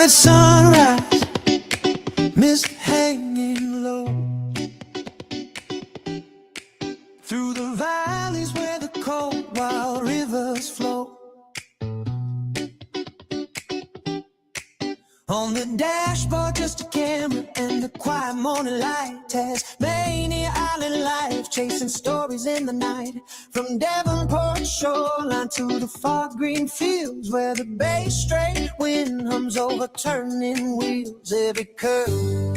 at sunrise, mist hanging low, through the valleys where the cold wild rivers flow. On the dashboard, just a camera and the quiet morning light. Tasmania Island life, chasing stories in the night. From Devonport shoreline to the fog green fields, where the bay straight wind hums over turning wheels. Every curve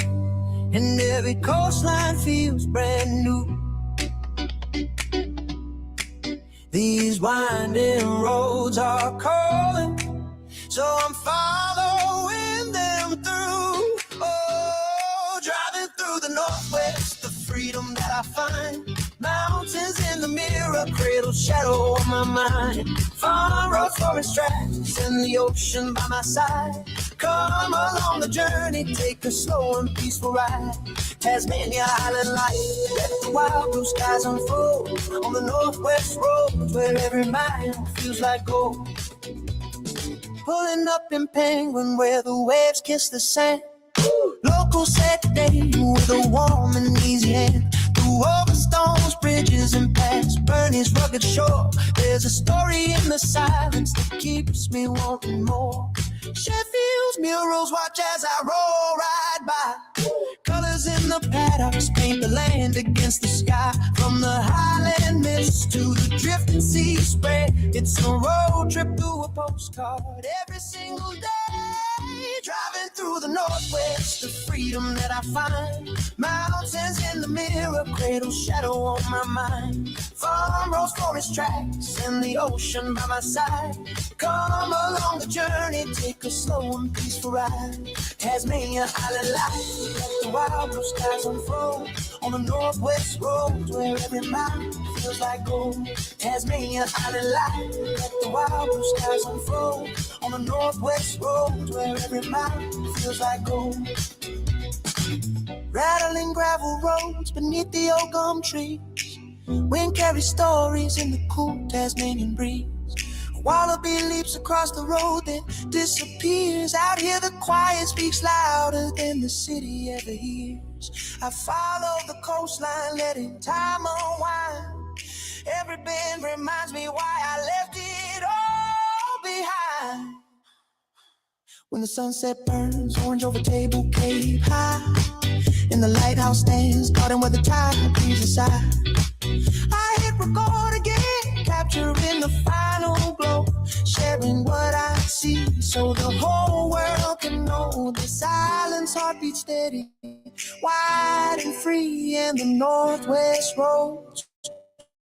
and every coastline feels brand new. These winding roads are calling, so I'm following them through. Oh, driving through the Northwest, the freedom that I find. Mountains in the mirror, cradle shadow on my mind. Farm roads, forest tracks, and the ocean by my side. Come along the journey, take a slow and peaceful ride. Tasmania Island life, let the wild blue skies unfold. On the Northwest roads, where every mile feels like gold. Pulling up in Penguin, where the waves kiss the sand. Locals set the day with a warm and easy hand. Through over stones, bridges, and past Bernie's rugged shore. There's a story in the silence that keeps me wanting more. Sheffield's murals watch as I roll right by. Colors in the paddocks paint the land against the sky. From the highland mist to the drifting sea spread, it's a road trip through a postcard every single day. Driving through the Northwest, the freedom that I find. Mountains in the mirror, cradle shadow on my mind. Farm roads, forest tracks, and the ocean by my side. Come along the journey, take a slow and peaceful ride. Tasmania Island life, let the wild blue skies unfold. On the Northwest roads, where every mile feels like gold. Tasmania Island life, let the wild blue skies unfold. On the Northwest roads, where every mile feels like gold. Rattling gravel roads beneath the old gum trees. Wind carries stories in the cool Tasmanian breeze. A wallaby leaps across the road, then disappears. Out here the quiet speaks louder than the city ever hears. I follow the coastline, letting time unwind. Every bend reminds me why I left it all behind. When the sunset burns, orange over Table Cape high, and the lighthouse stands, caught in where the tide breathes aside. I hit record again, capturing the final glow, sharing what I see, so the whole world can know. This island's heartbeat steady, wide and free, and the Northwest roads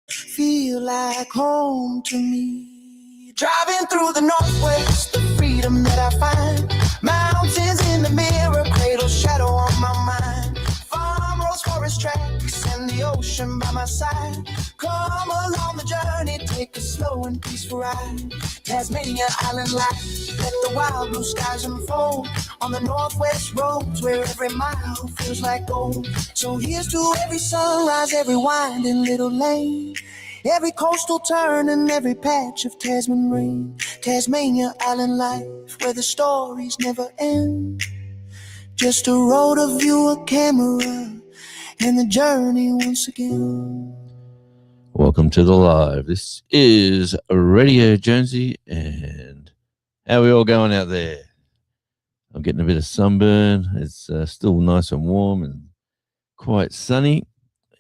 feel like home to me. Driving through the Northwest, the freedom that I find. Mountains in the mirror, cradle shadow on my mind. Farm roads, forest tracks, and the ocean by my side. Come along the journey, take a slow and peaceful ride. Tasmania Island life, let the wild blue skies unfold. On the Northwest roads, where every mile feels like gold. So here's to every sunrise, every winding little lane, every coastal turn and every patch of Tasman rain. Tasmania Island life, where the stories never end. Just a road, a view, a camera, and the journey once again. Welcome to the live. This is Radio Jonesy, and how are we all going out there? I'm getting a bit of sunburn. It's still nice and warm and quite sunny,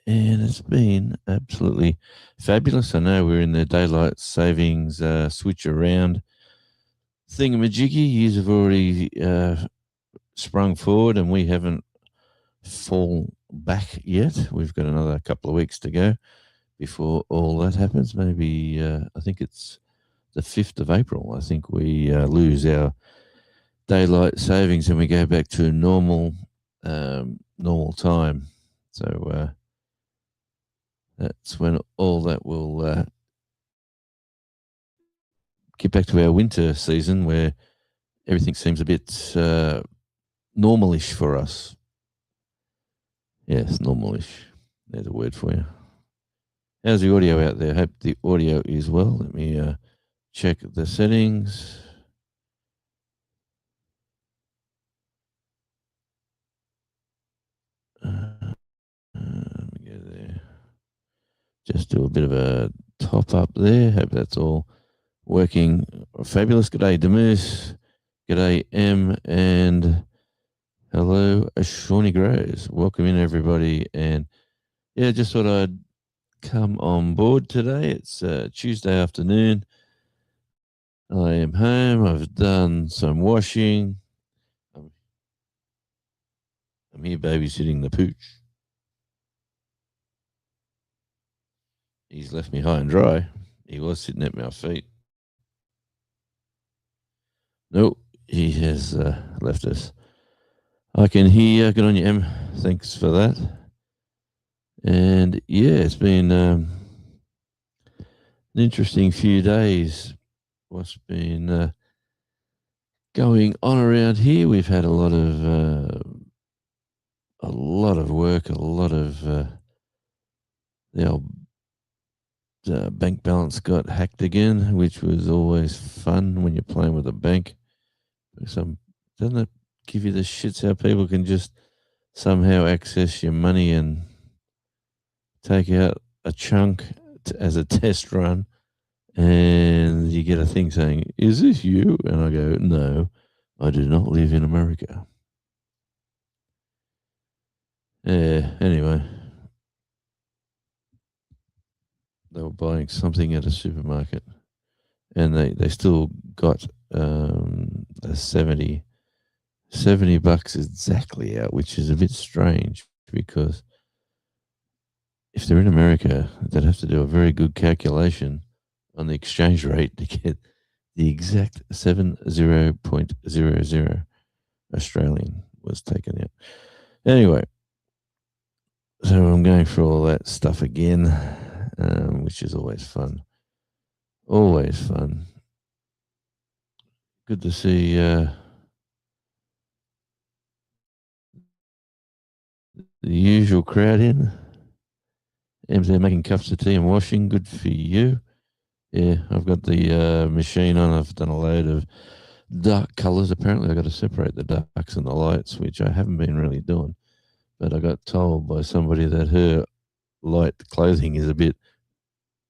and it's been absolutely fabulous. I know we're in the daylight savings switch around thingamajiggy. Yous have already sprung forward, and we haven't fallen back yet. We've got another couple of weeks to go before all that happens. Maybe I think it's the 5th of April. I think we lose our daylight savings and we go back to normal time. So that's when all that will get back to our winter season, where everything seems a bit normalish for us. Yes, normalish. There's a word for you. How's the audio out there? Hope the audio is well. Let me check the settings. Just do a bit of a top up there. Hope that's all working fabulous. G'day, Demoose. G'day, M. And hello, Shawnee Grows. Welcome in, everybody. And yeah, just thought I'd come on board today. It's Tuesday afternoon. I am home. I've done some washing. I'm here babysitting the pooch. He's left me high and dry. He was sitting at my feet. Nope, he has left us. I can hear. Good on you, Em. Thanks for that. And yeah, it's been an interesting few days. What's been going on around here? We've had a lot of work, a lot of the old bank balance got hacked again, which was always fun when you're playing with a bank. Doesn't it give you the shits how people can just somehow access your money and take out a chunk as a test run, and you get a thing saying, "Is this you?" And I go, "No, I do not live in America." Yeah, anyway, they were buying something at a supermarket, and they still got a 70 bucks exactly out, which is a bit strange because if they're in America, they'd have to do a very good calculation on the exchange rate to get the exact 70.00 Australian was taken out. Anyway, so I'm going through all that stuff again, which is always fun. Always fun. Good to see the usual crowd in. Em's there making cups of tea and washing. Good for you. Yeah, I've got the machine on. I've done a load of dark colours. Apparently, I've got to separate the darks and the lights, which I haven't been really doing. But I got told by somebody that her light clothing is a bit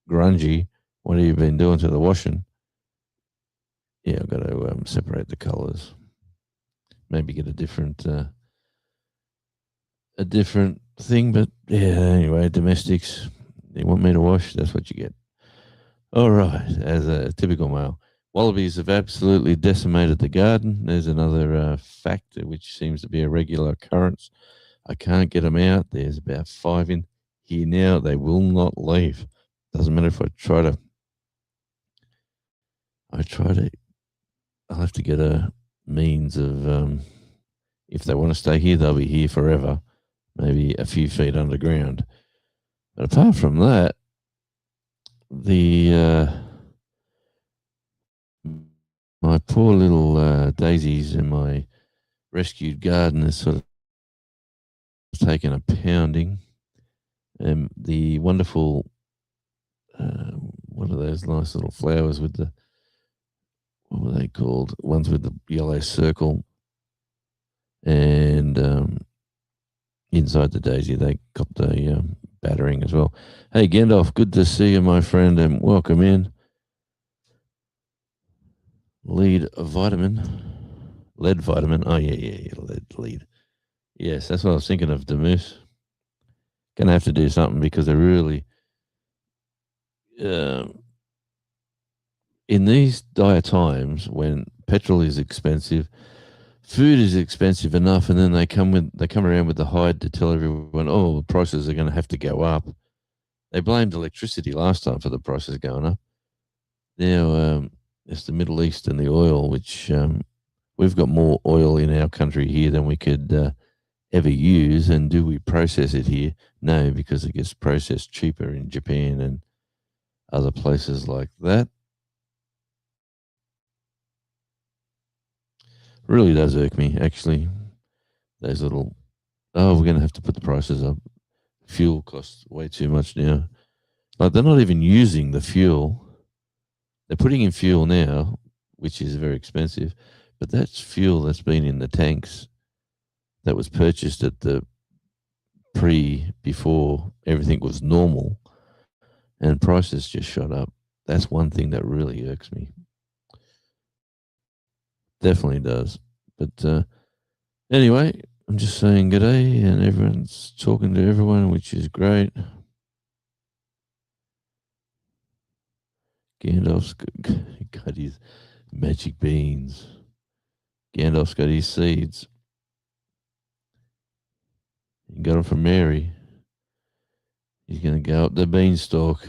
grungy. What have you been doing to the washing? Yeah, I've got to separate the colours. Maybe get a different thing. But yeah, anyway, domestics. You want me to wash? That's what you get. All right, as a typical male. Wallabies have absolutely decimated the garden. There's another factor which seems to be a regular occurrence. I can't get them out. There's about 5 in here now. They will not leave. Doesn't matter if I try to. I'll have to get a means of, if they want to stay here, they'll be here forever, maybe a few feet underground. But apart from that, my poor little daisies in my rescued garden has sort of taken a pounding. And the wonderful, one of those nice little flowers with the, what were they called? Ones with the yellow circle. And inside the daisy, they got the battering as well. Hey, Gandalf, good to see you, my friend, and welcome in. Lead vitamin. Oh, yeah, lead. Yes, that's what I was thinking of, Demoose. Gonna have to do something because they're really, in these dire times when petrol is expensive, food is expensive enough, and then they come around with the hide to tell everyone, oh, the prices are going to have to go up. They blamed electricity last time for the prices going up. Now it's the Middle East and the oil, which we've got more oil in our country here than we could ever use. And do we process it here? No, because it gets processed cheaper in Japan and other places like that. Really does irk me, actually. Those little, we're going to have to put the prices up. Fuel costs way too much now. Like, they're not even using the fuel. They're putting in fuel now, which is very expensive, but that's fuel that's been in the tanks that was purchased at the before everything was normal. and prices just shot up. That's one thing that really irks me. Definitely does. But anyway, I'm just saying good day, and everyone's talking to everyone, which is great. Gandalf's got his magic beans. Gandalf's got his seeds. He got them from Mary. He's going to go up the beanstalk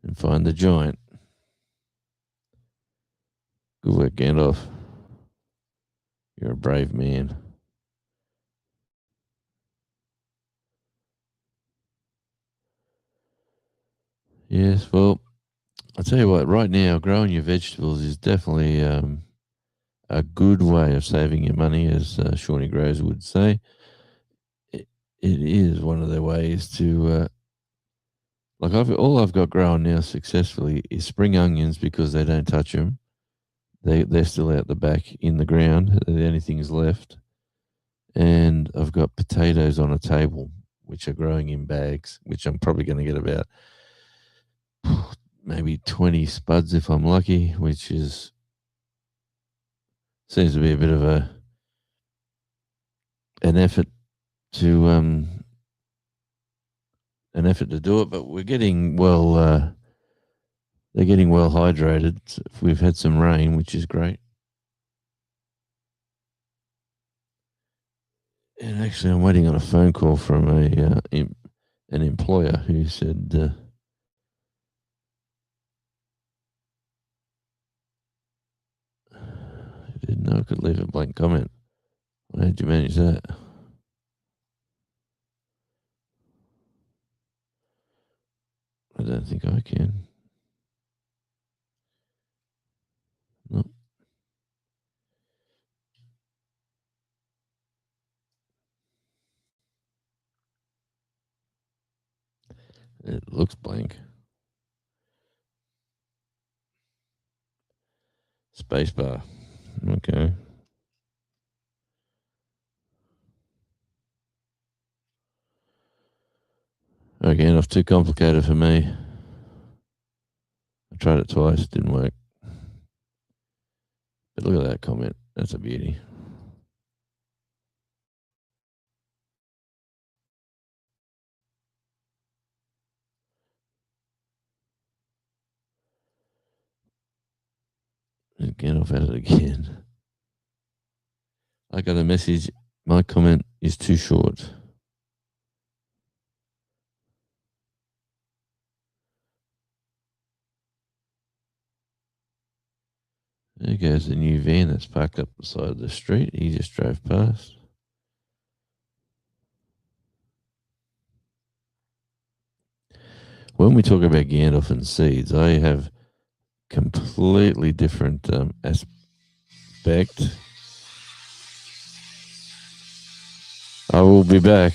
and find the giant. Good work, Gandalf. You're a brave man. Yes, well, I'll tell you what, right now, growing your vegetables is definitely a good way of saving your money, as Shawnee Grows would say. It is one of the ways to, like, all I've got growing now successfully is spring onions because they don't touch them. They're still out the back in the ground. The only things left. And I've got potatoes on a table, which are growing in bags, which I'm probably going to get about maybe 20 spuds if I'm lucky, which seems to be a bit of an effort to do it, but we're getting they're getting well hydrated. We've had some rain, which is great. And actually, I'm waiting on a phone call from an employer who said I didn't know I could leave a blank comment. How did you manage that? I don't think I can. No. It looks blank. Spacebar. Okay. Again, it's too complicated for me. I tried it twice, didn't work. But look at that comment. That's a beauty. Again, I've had it again. I got a message. My comment is too short. There goes the new van that's parked up beside the street. He just drove past. When we talk about Gandalf and seeds, I have completely different aspect. I will be back.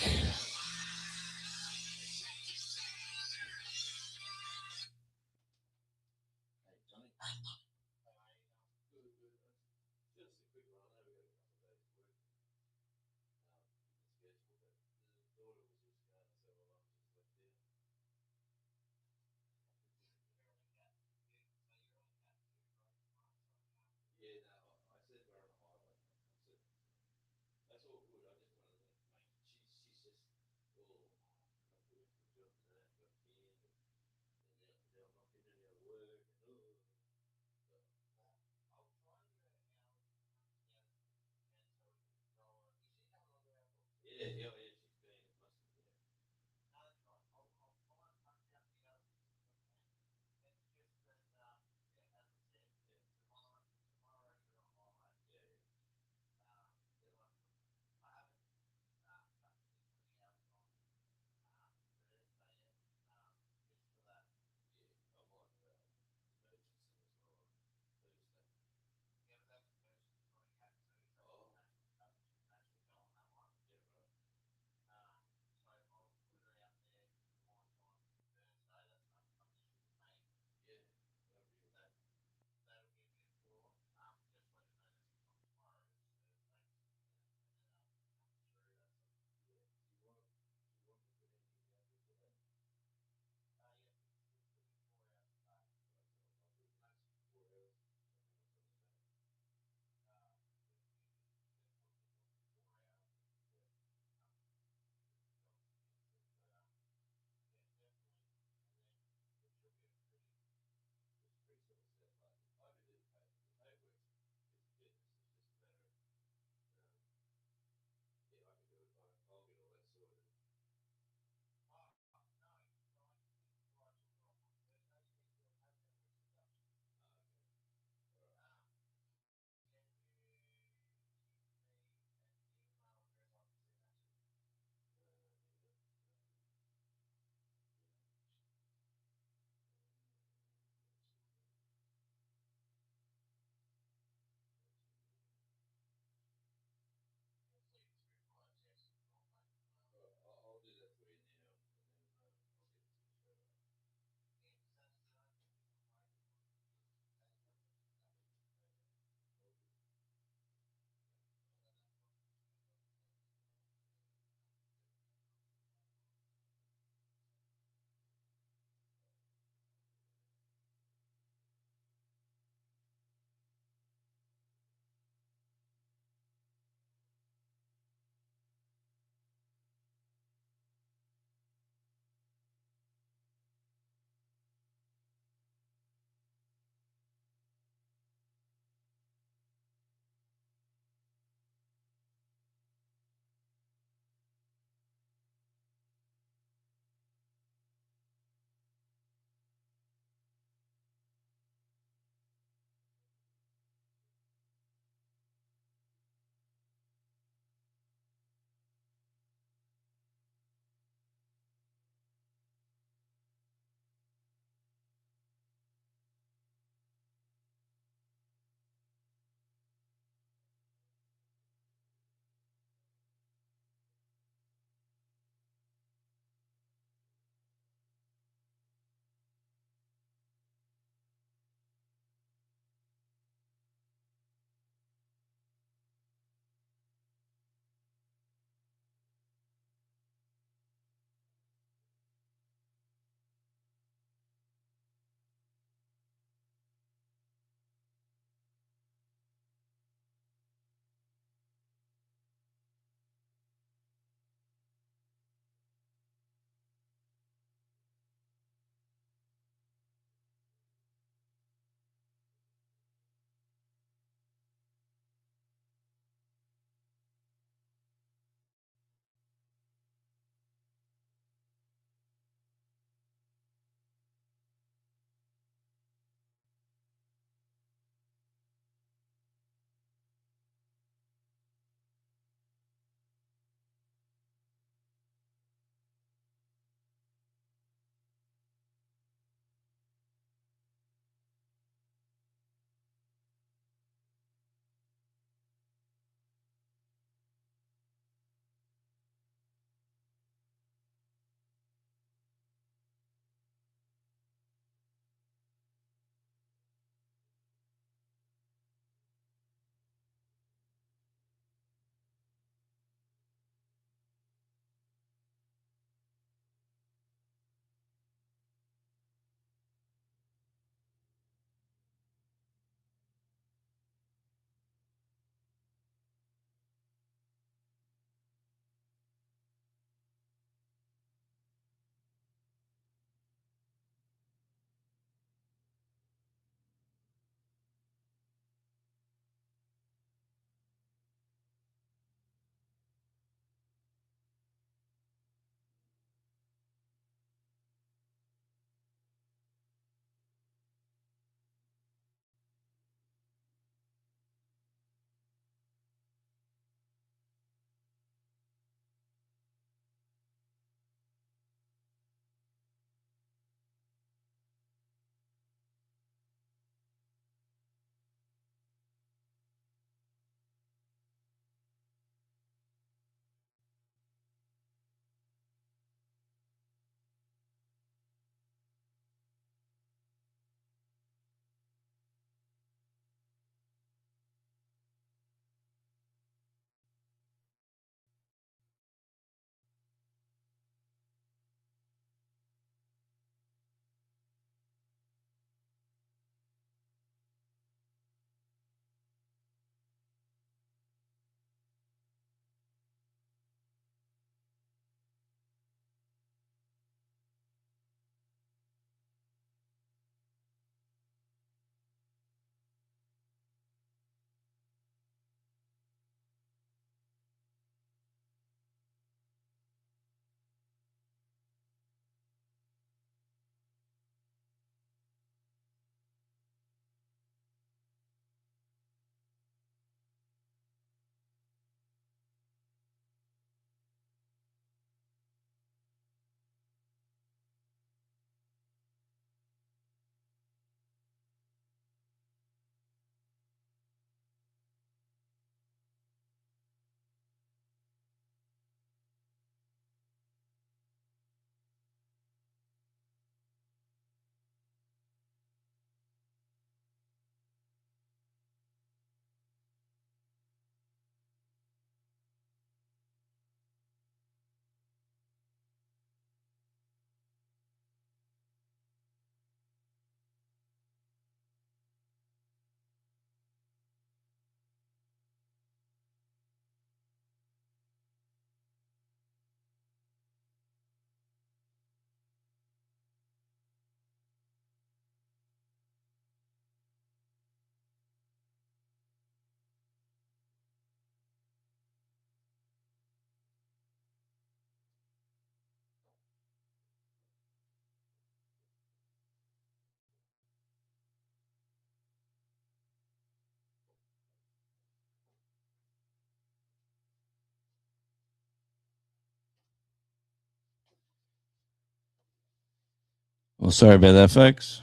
Well, sorry about that, folks.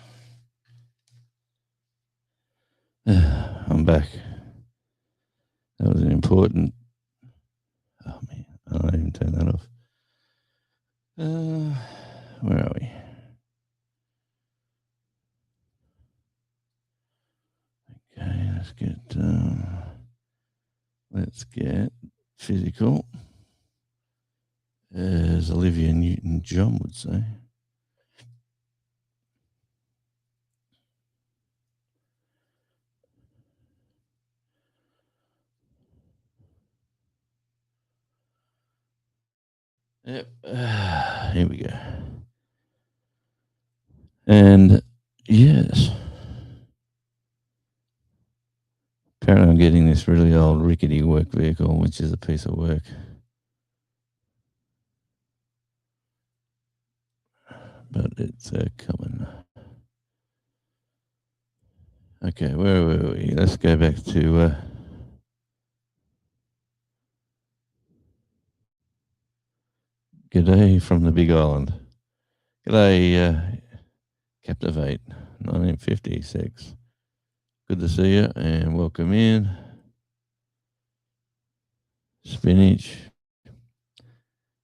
I'm back. That was an important. Oh man, I didn't even turn that off. Where are we? Okay, let's get physical, as Olivia Newton-John would say. Yep. Here we go. And yes, apparently I'm getting this really old rickety work vehicle, which is a piece of work. But it's coming. Okay, where were we? Let's go back to G'day from the Big Island. G'day, Captivate 1956. Good to see you and welcome in. Spinach.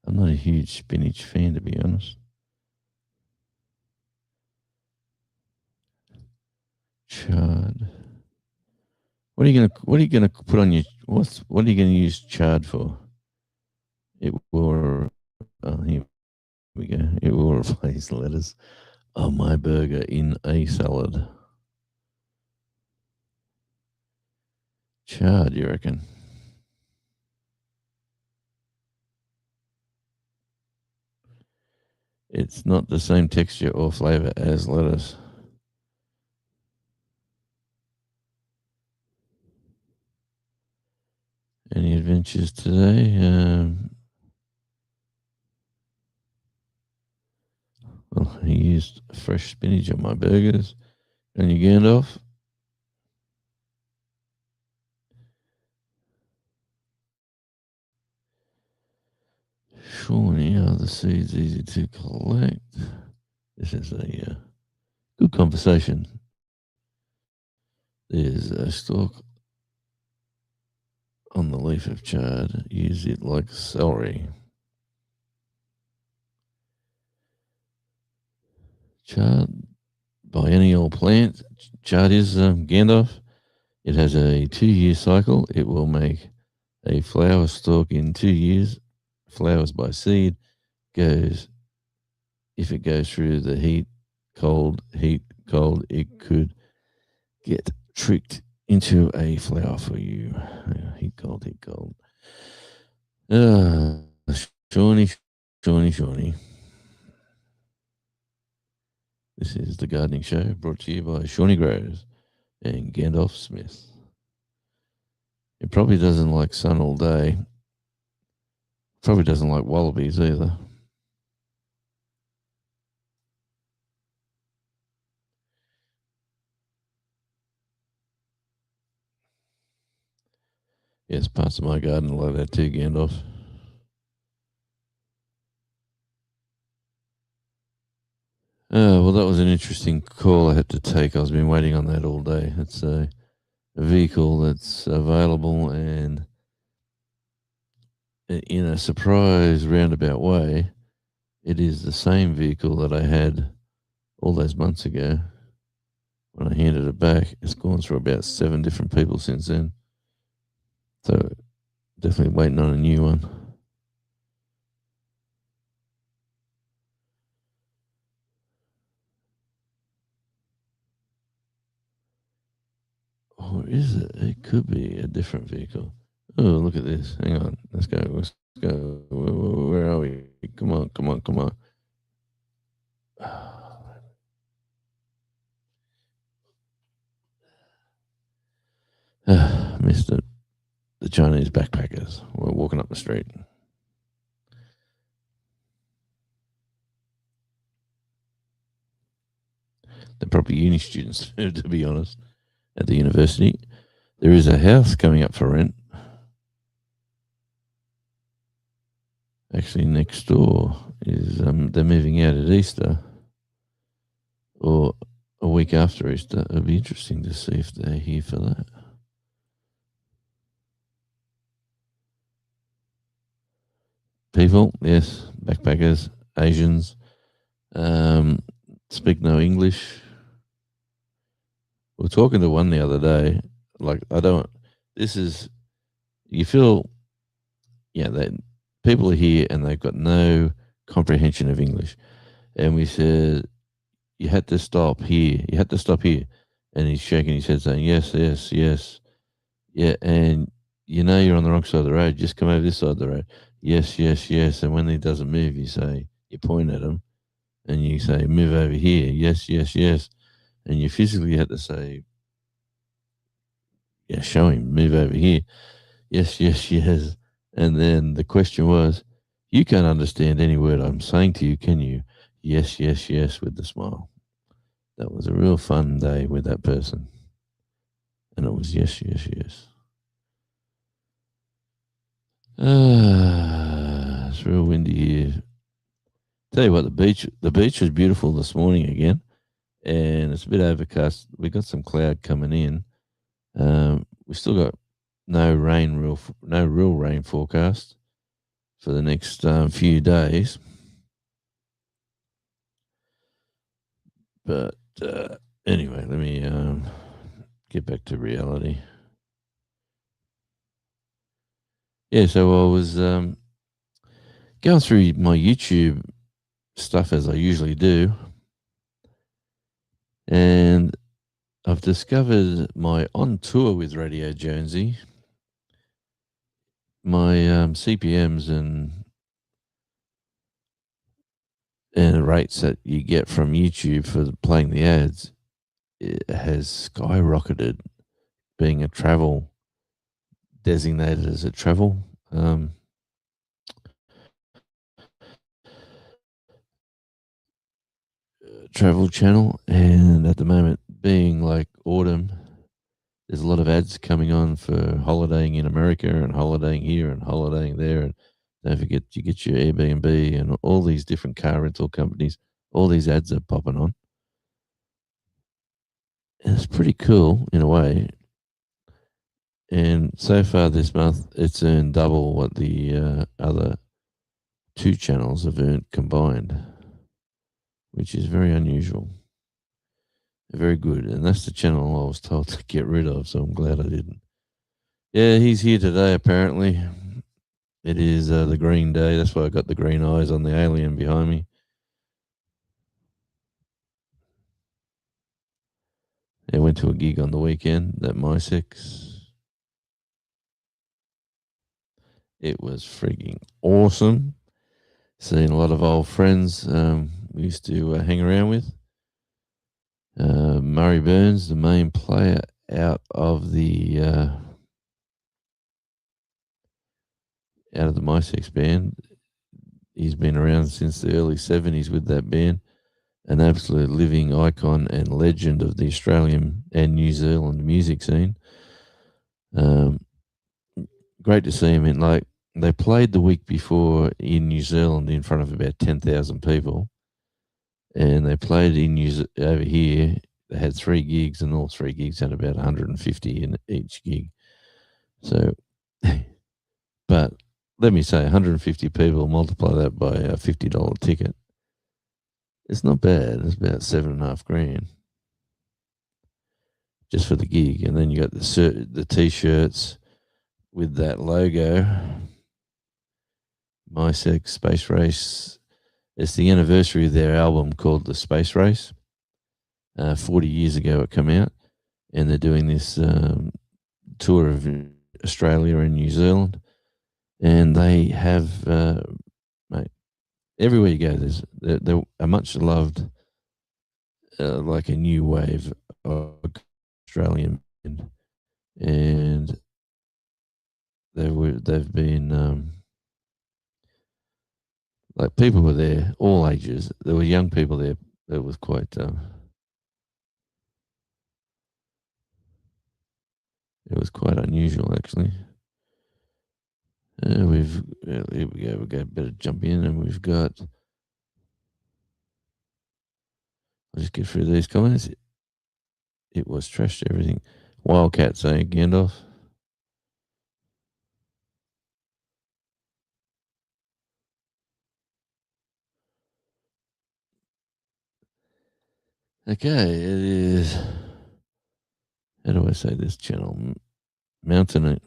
I'm not a huge spinach fan, to be honest. Chard. What are you gonna put on your what are you gonna use chard for? It will here we go. It will replace lettuce on my burger in a salad. Chard, you reckon? It's not the same texture or flavor as lettuce. Any adventures today? Well, I used fresh spinach on my burgers. And you Gandalf? Shawnee, are the seeds easy to collect? This is a good conversation. There's a stalk on the leaf of chard. Use it like celery. Chard, biennial plant. Chard is Gandalf. It has a 2-year cycle. It will make a flower stalk in 2 years. Flowers by seed. If it goes through the heat, cold, it could get tricked into a flower for you. Heat, cold. Shawnee. This is the Gardening Show, brought to you by Shawnee Grows and Gandalf Smith. It probably doesn't like sun all day. Probably doesn't like wallabies either. Yes, parts of my garden are like that too, Gandalf. Well, that was an interesting call I had to take. I've been waiting on that all day. It's a vehicle that's available, and in a surprise roundabout way, it is the same vehicle that I had all those months ago when I handed it back. It's gone through about 7 different people since then. So definitely waiting on a new one. Or is it? It could be a different vehicle. Oh, look at this. Hang on. Let's go. Where are we? Come on. Missed it. The Chinese backpackers were walking up the street. They're probably uni students, to be honest, at the university. There is a house coming up for rent. Actually, next door is they're moving out at Easter. or a week after Easter. It'll be interesting to see if they're here for that. People, yes, backpackers, Asians, um, speak no English. We were talking to one the other day. Like, I don't. This is you feel, yeah. That people are here and they've got no comprehension of English, and we said you had to stop here. You had to stop here, and he's shaking his head, saying yes, yes, yes, yeah, and you know you're on the wrong side of the road. Just come over this side of the road. Yes, yes, yes. And when he doesn't move, you point at him, and you say, move over here. Yes, yes, yes. And you physically had to say, yeah, show him, move over here. Yes, yes, yes. And then the question was, you can't understand any word I'm saying to you, can you? Yes, yes, yes, with the smile. That was a real fun day with that person. And it was yes, yes, yes. It's real windy here. Tell you what, the beach was beautiful this morning again, and it's a bit overcast. We got some cloud coming in. We still got no real rain forecast for the next few days. But anyway, let me get back to reality. Yeah, so I was going through my YouTube stuff as I usually do, and I've discovered my on tour with Radio Jonesy, my CPMs and rates that you get from YouTube for playing the ads, it has skyrocketed. Being a travel designated as a um, travel channel, and at the moment, being like autumn, there's a lot of ads coming on for holidaying in America and holidaying here and holidaying there. And don't forget, you get your Airbnb and all these different car rental companies. All these ads are popping on. And it's pretty cool in a way. And so far this month, it's earned double what the other two channels have earned combined, which is very unusual. Very good. And that's the channel I was told to get rid of, so I'm glad I didn't. Yeah, he's here today, apparently. It is the green day. That's why I got the green eyes on the alien behind me. I went to a gig on the weekend at MySex. It was freaking awesome. Seeing a lot of old friends we used to hang around with. Murray Burns, the main player out of the MySex band. He's been around since the early 70s with that band. An absolute living icon and legend of the Australian and New Zealand music scene. Great to see him in. Like, they played the week before in New Zealand in front of about 10,000 people, and they played over here. They had 3 gigs, and all 3 gigs had about 150 in each gig. So, but let me say, 150 people, multiply that by a $50 ticket. It's not bad. It's about $7.5 grand just for the gig, and then you got the t-shirts with that logo, MySex Space Race. It's the anniversary of their album called The Space Race. 40 years ago it came out, and they're doing this tour of Australia and New Zealand, and they have, mate, everywhere you go, they're a much loved, like a new wave of Australian band, and they've been like, people were there, all ages. There were young people there. It was quite. It was quite unusual, actually. Here we go. We better jump in, and we've got. I'll just get through these comments. It was trash to everything. Wildcat saying Gandalf. Okay, it is. How do I say this channel? Mountain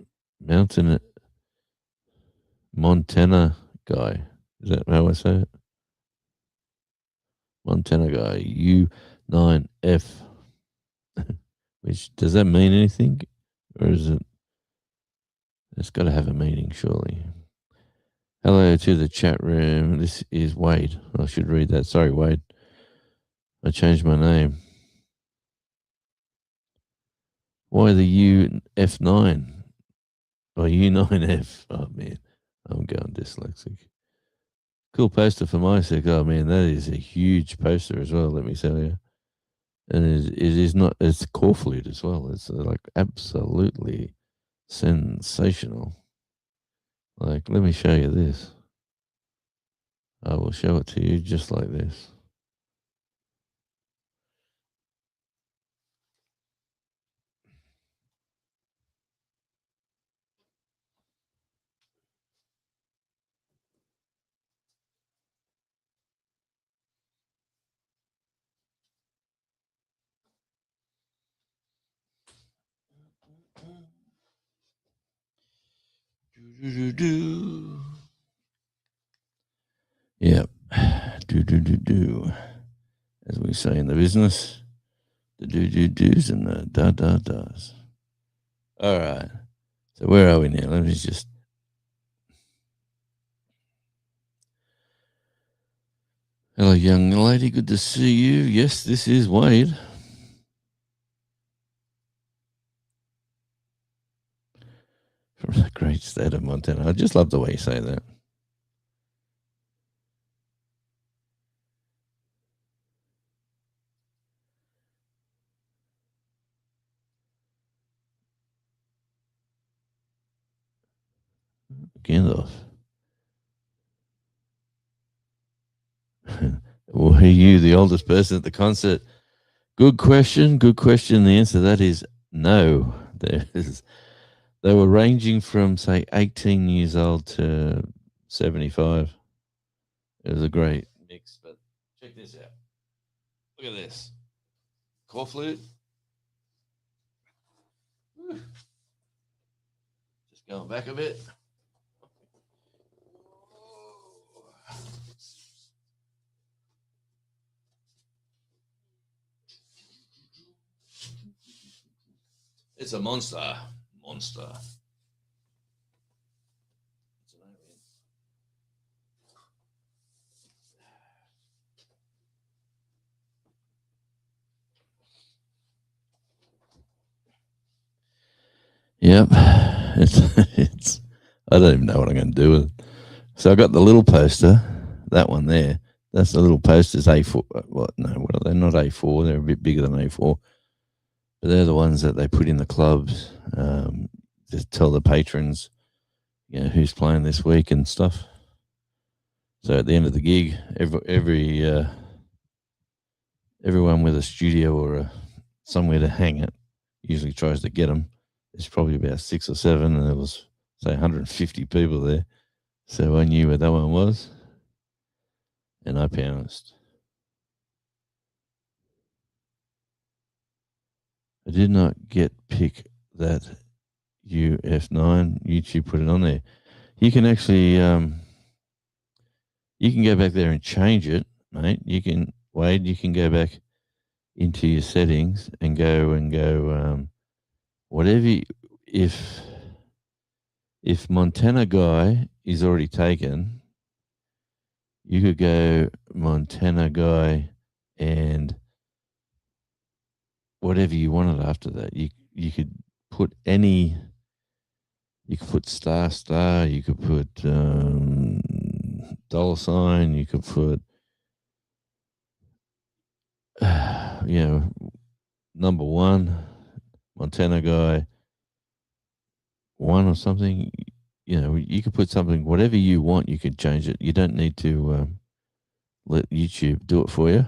Montana guy. Is that how I say it? Montana guy. U9F. Which does that mean anything? Or is it? It's got to have a meaning, surely. Hello to the chat room. This is Wade. I should read that. Sorry, Wade. I changed my name. Why the UF9? Or U9F? Oh, man. I'm going dyslexic. Cool poster for my sake. Oh, man, that is a huge poster as well, let me tell you. And it is not, it's core flute as well. It's like absolutely sensational. Like, let me show you this. I will show it to you just like this. Yep. As we say in the business, the do's and the da-da-da's. All right. So where are we now? Let me just. Hello, young lady. Good to see you. Yes, this is Wade. From the great state of Montana. I just love the way you say that. Gandalf. Were you the oldest person at the concert? Good question. Good question. The answer to that is no. They were ranging from, say, 18 years old to 75. It was a great mix. But check this out. Look at this. Core flute. Just going back a bit. It's a monster. Monster. Yep. It's I don't even know what I'm going to do with it. So I got the little poster, that one there. That's the little posters, A4. What are they? Not A4. They're a bit bigger than A4. But they're the ones that they put in the clubs to tell the patrons, who's playing this week and stuff. So at the end of the gig, everyone with a studio or somewhere to hang it usually tries to get them. There's probably about 6 or 7, and there was, say, 150 people there. So I knew where that one was, and I pounced. I did not pick that UF9. YouTube put it on there. You can actually, you can go back there and change it, mate. Wade, you can go back into your settings and go whatever. If Montana guy is already taken, you could go Montana guy and whatever you wanted after that. You could put any. You could put star. You could put $. You could put number 1 Montana guy 1 or something. You could put something, whatever you want. You could change it. You don't need to let YouTube do it for you.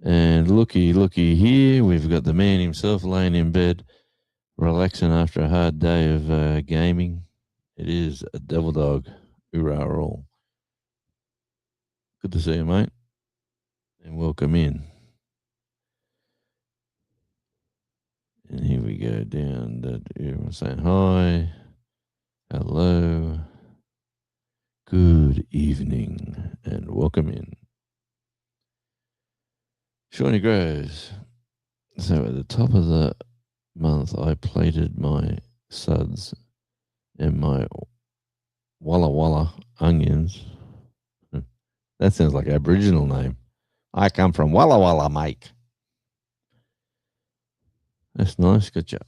And looky here, we've got the man himself laying in bed, relaxing after a hard day of gaming. It is a Devil Dog. Hoorah all. Good to see you, mate. And welcome in. And here we go down. Everyone saying hi. Hello. Good evening. And welcome in. Shawnee Grows. So at the top of the month, I plated my suds and my Walla Walla onions. That sounds like an Aboriginal name. I come from Walla Walla, mate. That's nice. Good job.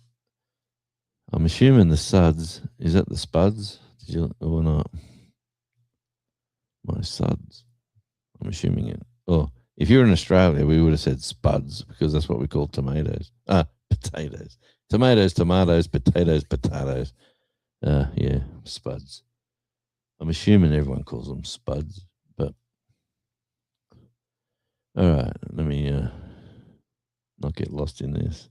I'm assuming the suds, is that the spuds? Did you or not? My suds. I'm assuming it. Oh, if you're in Australia, we would have said spuds because that's what we call tomatoes. Potatoes. Tomatoes, potatoes, potatoes. Yeah, spuds. I'm assuming everyone calls them spuds, but all right, let me not get lost in this.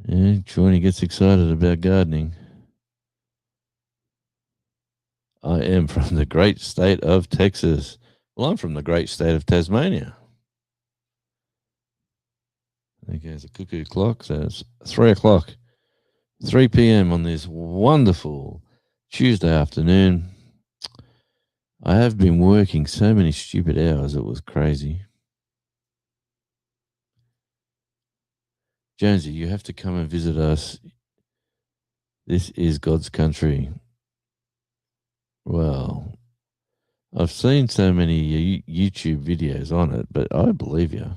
Yeah, Johnny gets excited about gardening. I am from the great state of Texas. Well, I'm from the great state of Tasmania. Okay, it's a cuckoo clock, so it's 3 o'clock, 3 p.m. on this wonderful Tuesday afternoon. I have been working so many stupid hours, it was crazy. Jonesy, you have to come and visit us. This is God's country. Well, I've seen so many YouTube videos on it, but I believe you.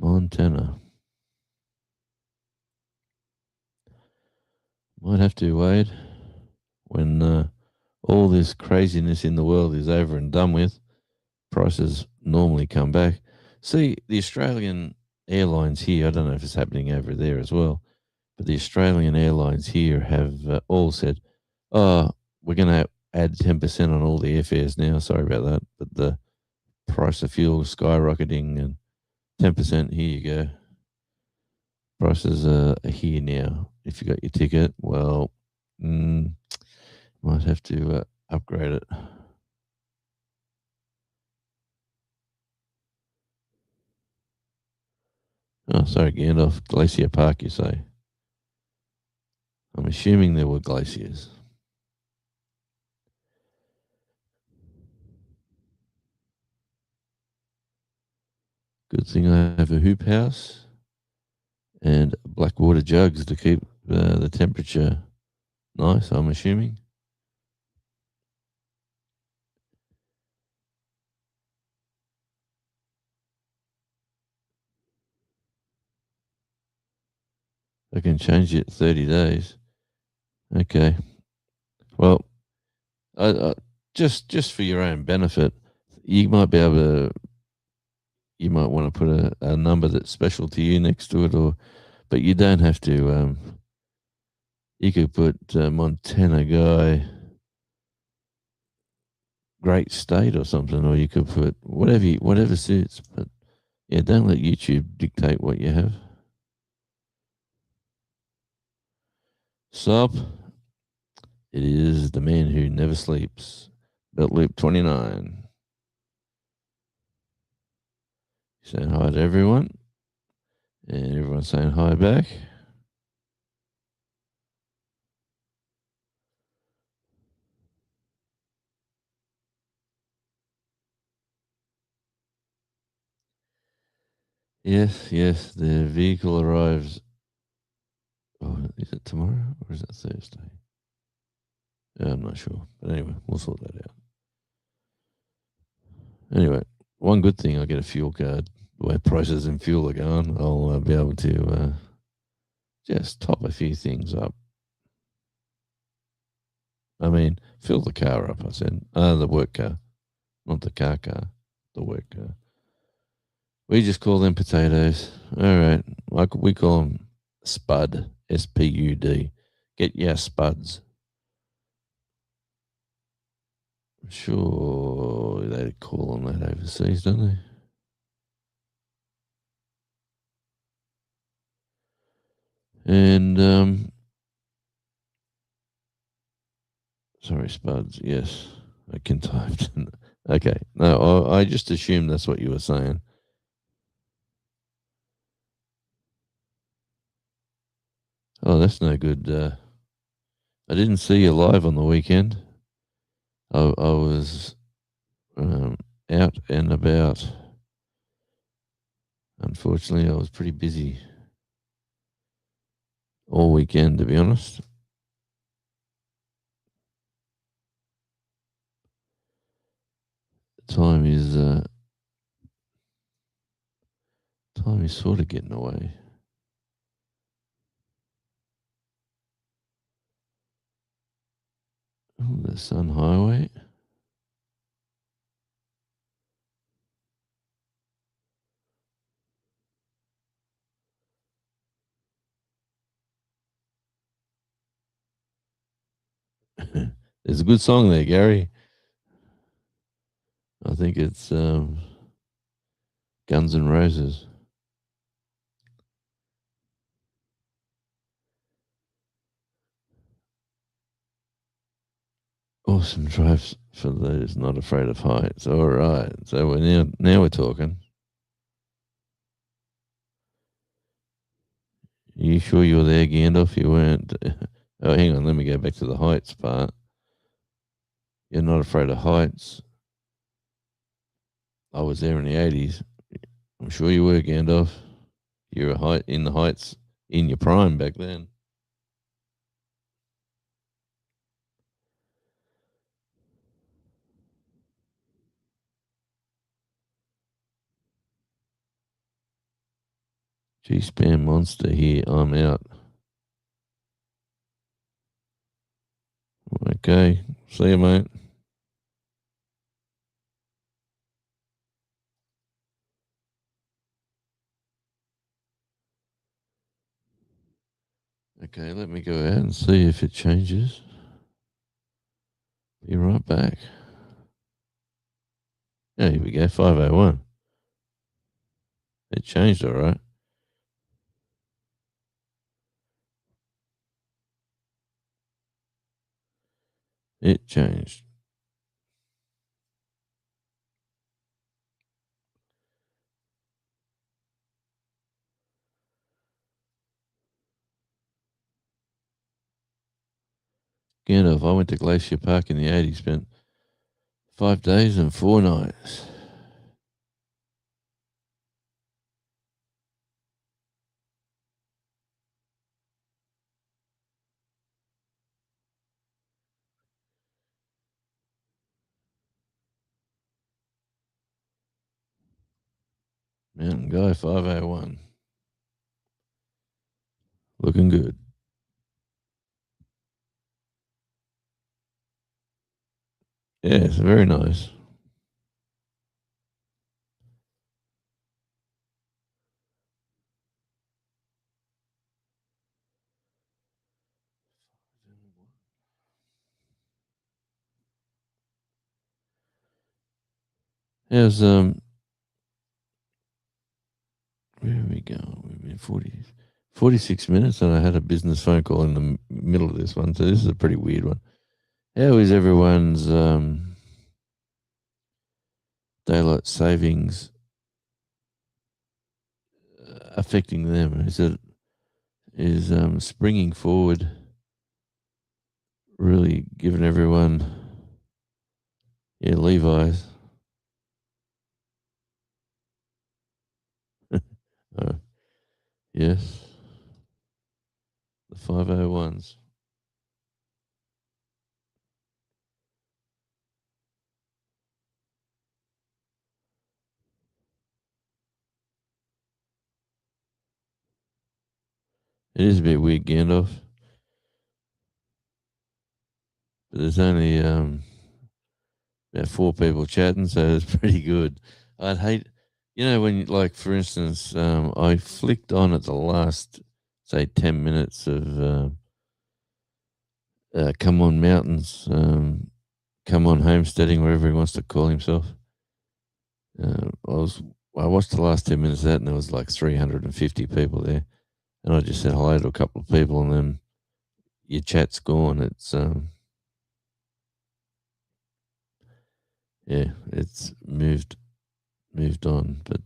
Montana. Might have to, Wade, when all this craziness in the world is over and done with, prices normally come back. See, the Australian airlines here, I don't know if it's happening over there as well, but the Australian airlines here have all said, oh, we're going to add 10% on all the airfares now. Sorry about that. But the price of fuel is skyrocketing and 10%, here you go. Prices are here now. If you got your ticket, well, might have to upgrade it. Oh, sorry, Gandalf. Glacier Park, you say? I'm assuming there were glaciers. Good thing I have a hoop house and black water jugs to keep the temperature nice, I'm assuming. I can change it 30 days. Okay. Well, just for your own benefit, you might be able to. You might want to put a number that's special to you next to it, but you don't have to. You could put Montana guy, great state or something, or you could put whatever suits. But yeah, don't let YouTube dictate what you have. Sup? It is the man who never sleeps. Belt Loop 29. Saying hi to everyone. And everyone's saying hi back. Yes, the vehicle arrives. Oh, is it tomorrow or is it Thursday? I'm not sure. But anyway, we'll sort that out. Anyway, one good thing, I get a fuel card. The way prices and fuel are going, I'll be able to just top a few things up. I mean, fill the car up, I said. The work car. Not the car, the work car. We just call them potatoes. All right. We call them Spud, Spud. Get your spuds. I'm sure they call on that overseas, don't they? And sorry, spuds. Yes, I can type. Okay, no, I just assumed that's what you were saying. Oh, that's no good. I didn't see you live on the weekend. I was out and about. Unfortunately, I was pretty busy all weekend, to be honest. Time is sort of getting away. Oh, the Sun Highway. There's a good song there, Gary. I think it's Guns N' Roses. Awesome drives for those not afraid of heights. All right, so we're now we're talking. Are you sure you were there, Gandalf? You weren't. Oh, hang on. Let me go back to the heights part. You're not afraid of heights. I was there in the 80s. I'm sure you were, Gandalf. You were in the heights in your prime back then. G-Spam monster here. I'm out. Okay. See you, mate. Okay, let me go out and see if it changes. Be right back. Yeah, here we go. 501. It changed, all right. It changed. Gandalf, I went to Glacier Park in the 80s, spent 5 days and 4 nights. Mountain Guy 501. Looking good. Yeah, it's very nice. How's where we go? We've been 46 minutes, and I had a business phone call in the middle of this one, so this is a pretty weird one. How is everyone's daylight savings affecting them? Is springing forward really giving everyone, yeah, Levi's? Yes, the 501s. It is a bit weird, Gandalf. But there's only about 4 people chatting, so it's pretty good. I'd hate, when, like, for instance, I flicked on at the last, say, 10 minutes of Come On Mountains, Come On Homesteading, wherever he wants to call himself. I watched the last 10 minutes of that, and there was like 350 people there, and I just said hello to a couple of people, and then your chat's gone. It's yeah, it's moved on, but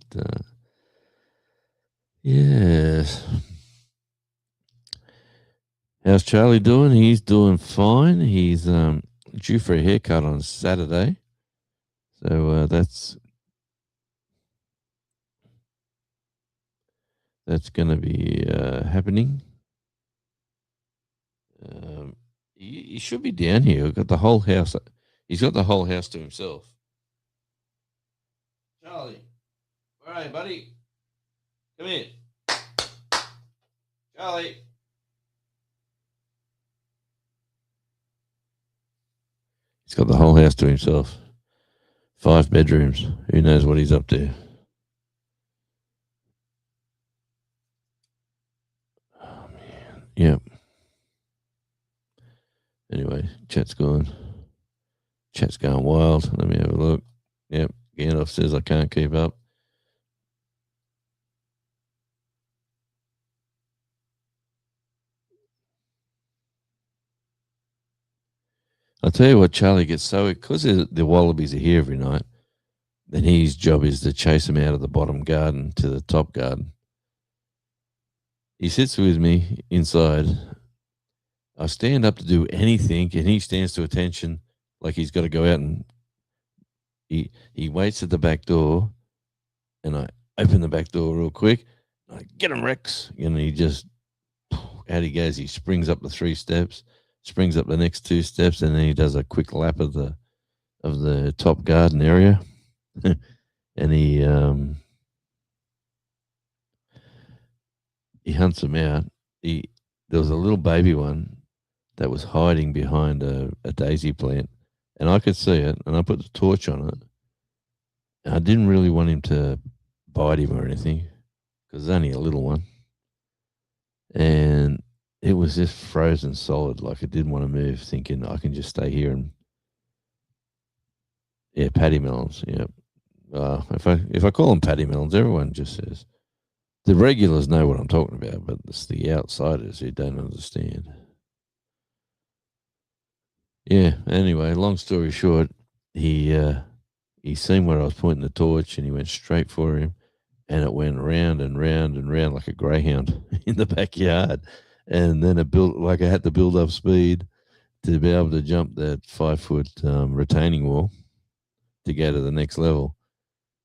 yes. How's Charlie doing? He's doing fine. He's due for a haircut on Saturday, so that's going to be happening. He should be down here. We've got the whole house. He's got the whole house to himself. Charlie, where are you, buddy? Come here. Charlie. He's got the whole house to himself. 5 bedrooms. Who knows what he's up to? Oh, man. Yep. Anyway, chat's going wild. Let me have a look. Yep. Gandalf says I can't keep up. I'll tell you what, Charlie gets so, because the wallabies are here every night, then his job is to chase them out of the bottom garden to the top garden. He sits with me inside. I stand up to do anything, and he stands to attention like he's got to go out, and he waits at the back door, and I open the back door real quick. I get him, Rex, and he just, out he goes. He springs up the 3 steps, springs up the next 2 steps, and then he does a quick lap of the top garden area, and he hunts them out. There was a little baby one that was hiding behind a daisy plant, and I could see it, and I put the torch on it. And I didn't really want him to bite him or anything, because it's only a little one. And it was just frozen solid, like it didn't want to move, thinking I can just stay here and paddy melons. Yeah. If I call them paddy melons, everyone just says, the regulars know what I'm talking about, but it's the outsiders who don't understand. Yeah. Anyway, long story short, he seen where I was pointing the torch, and he went straight for him, and it went round and round and round like a greyhound in the backyard. And then I had to build up speed to be able to jump that 5-foot retaining wall to go to the next level.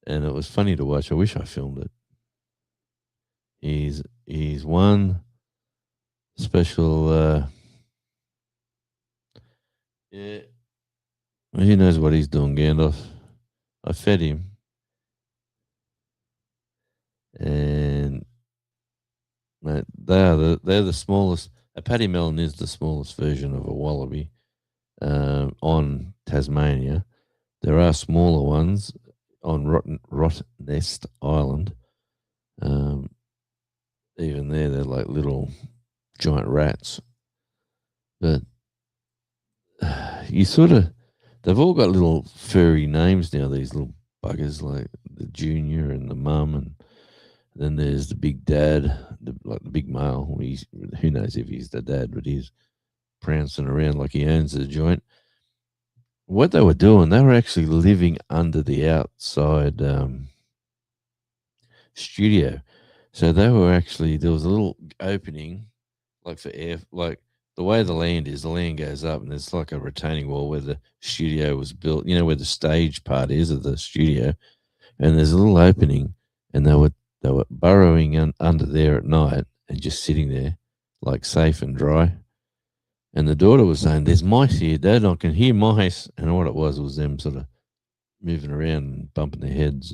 And it was funny to watch. I wish I filmed it. He's one special. Yeah, he knows what he's doing, Gandalf. I fed him, and mate, they're the smallest. A paddy melon is the smallest version of a wallaby on Tasmania. There are smaller ones on Rottnest Island. Even there, they're like little giant rats. But they've all got little furry names now, these little buggers, like the junior and the mum, and then there's the big dad, the big male. Who knows if he's the dad, but he's prancing around like he owns the joint. What they were doing, they were actually living under the outside studio. So there was a little opening, like for air, like the way the land goes up, and there's like a retaining wall where the studio was built, where the stage part is of the studio, and there's a little opening, and they were burrowing under there at night and just sitting there, like safe and dry. And the daughter was saying, "There's mice here, Dad. I can hear mice." And what it was them sort of moving around and bumping their heads,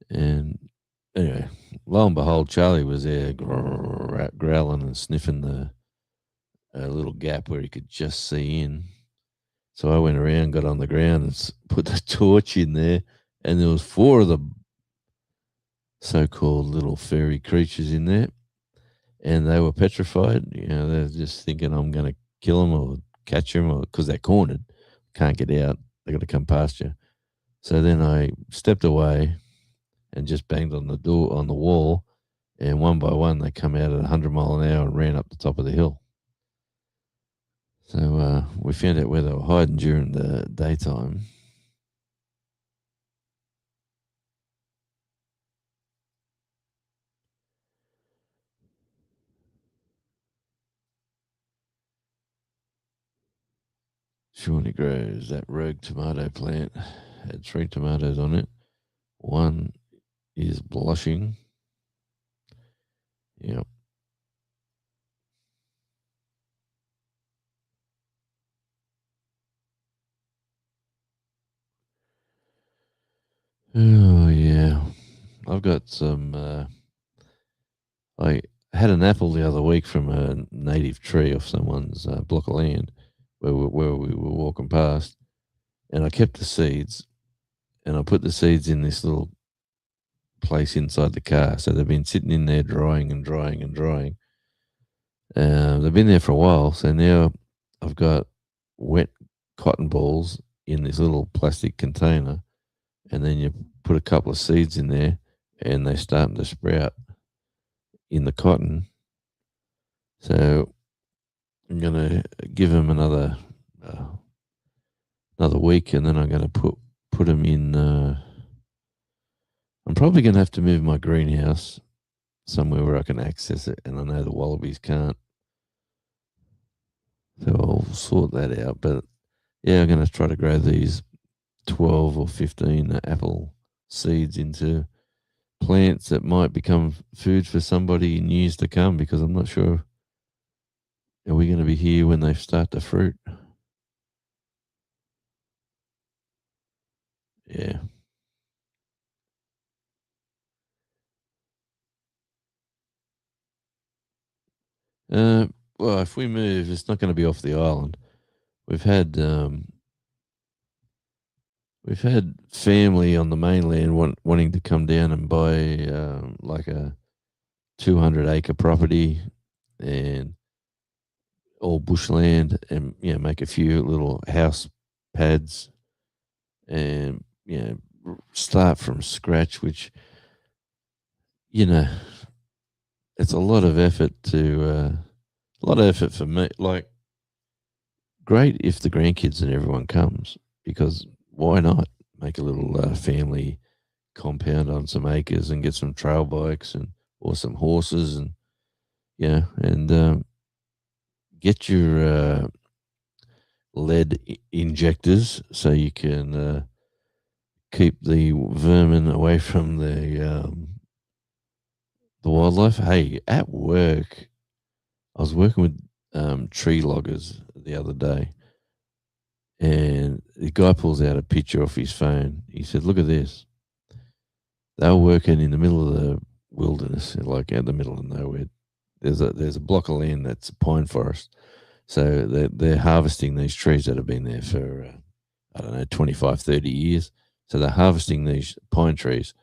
and anyway, lo and behold, Charlie was there growling and sniffing the little gap where he could just see in. So I went around, got on the ground, and put the torch in there, and there was 4 of the so-called little fairy creatures in there, and they were petrified. They're just thinking I'm going to kill them or catch them, or because they're cornered, can't get out. They got to come past you. So then I stepped away and just banged on the door on the wall, and one by one they come out at 100 mile an hour and ran up the top of the hill. So we found out where they were hiding during the daytime. Shawnee grows that rogue tomato plant. Had 3 tomatoes on it. One is blushing. Yep. Oh yeah, I've got some. I had an apple the other week from a native tree off someone's block of land where we were walking past, and I kept the seeds, and I put the seeds in this little place inside the car. So they've been sitting in there drying and drying and drying. They've been there for a while, so now I've got wet cotton balls in this little plastic container, and then you put a couple of seeds in there, and they're starting to sprout in the cotton. So I'm gonna give them another week, and then I'm gonna put them in. I'm probably gonna have to move my greenhouse somewhere where I can access it, and I know the wallabies can't. So I'll sort that out. But yeah, I'm gonna try to grow these 12 or 15 apple seeds into plants that might become food for somebody in years to come, because I'm not sure, are we going to be here when they start to fruit? Yeah. Well, if we move, it's not going to be off the island. We've had family on the mainland wanting to come down and buy like a 200-acre property and all bushland, and make a few little house pads, and start from scratch, which it's a lot of effort for me. Like, great if the grandkids and everyone comes, because why not make a little family compound on some acres and get some trail bikes or some horses, and get your lead injectors so you can keep the vermin away from the wildlife. Hey, at work, I was working with tree loggers the other day, and the guy pulls out a picture off his phone. He said, "Look at this." They were working in the middle of the wilderness, like out the middle of nowhere. There's a block of land that's a pine forest. So they're harvesting these trees that have been there for, I don't know, 25, 30 years. So they're harvesting these pine trees.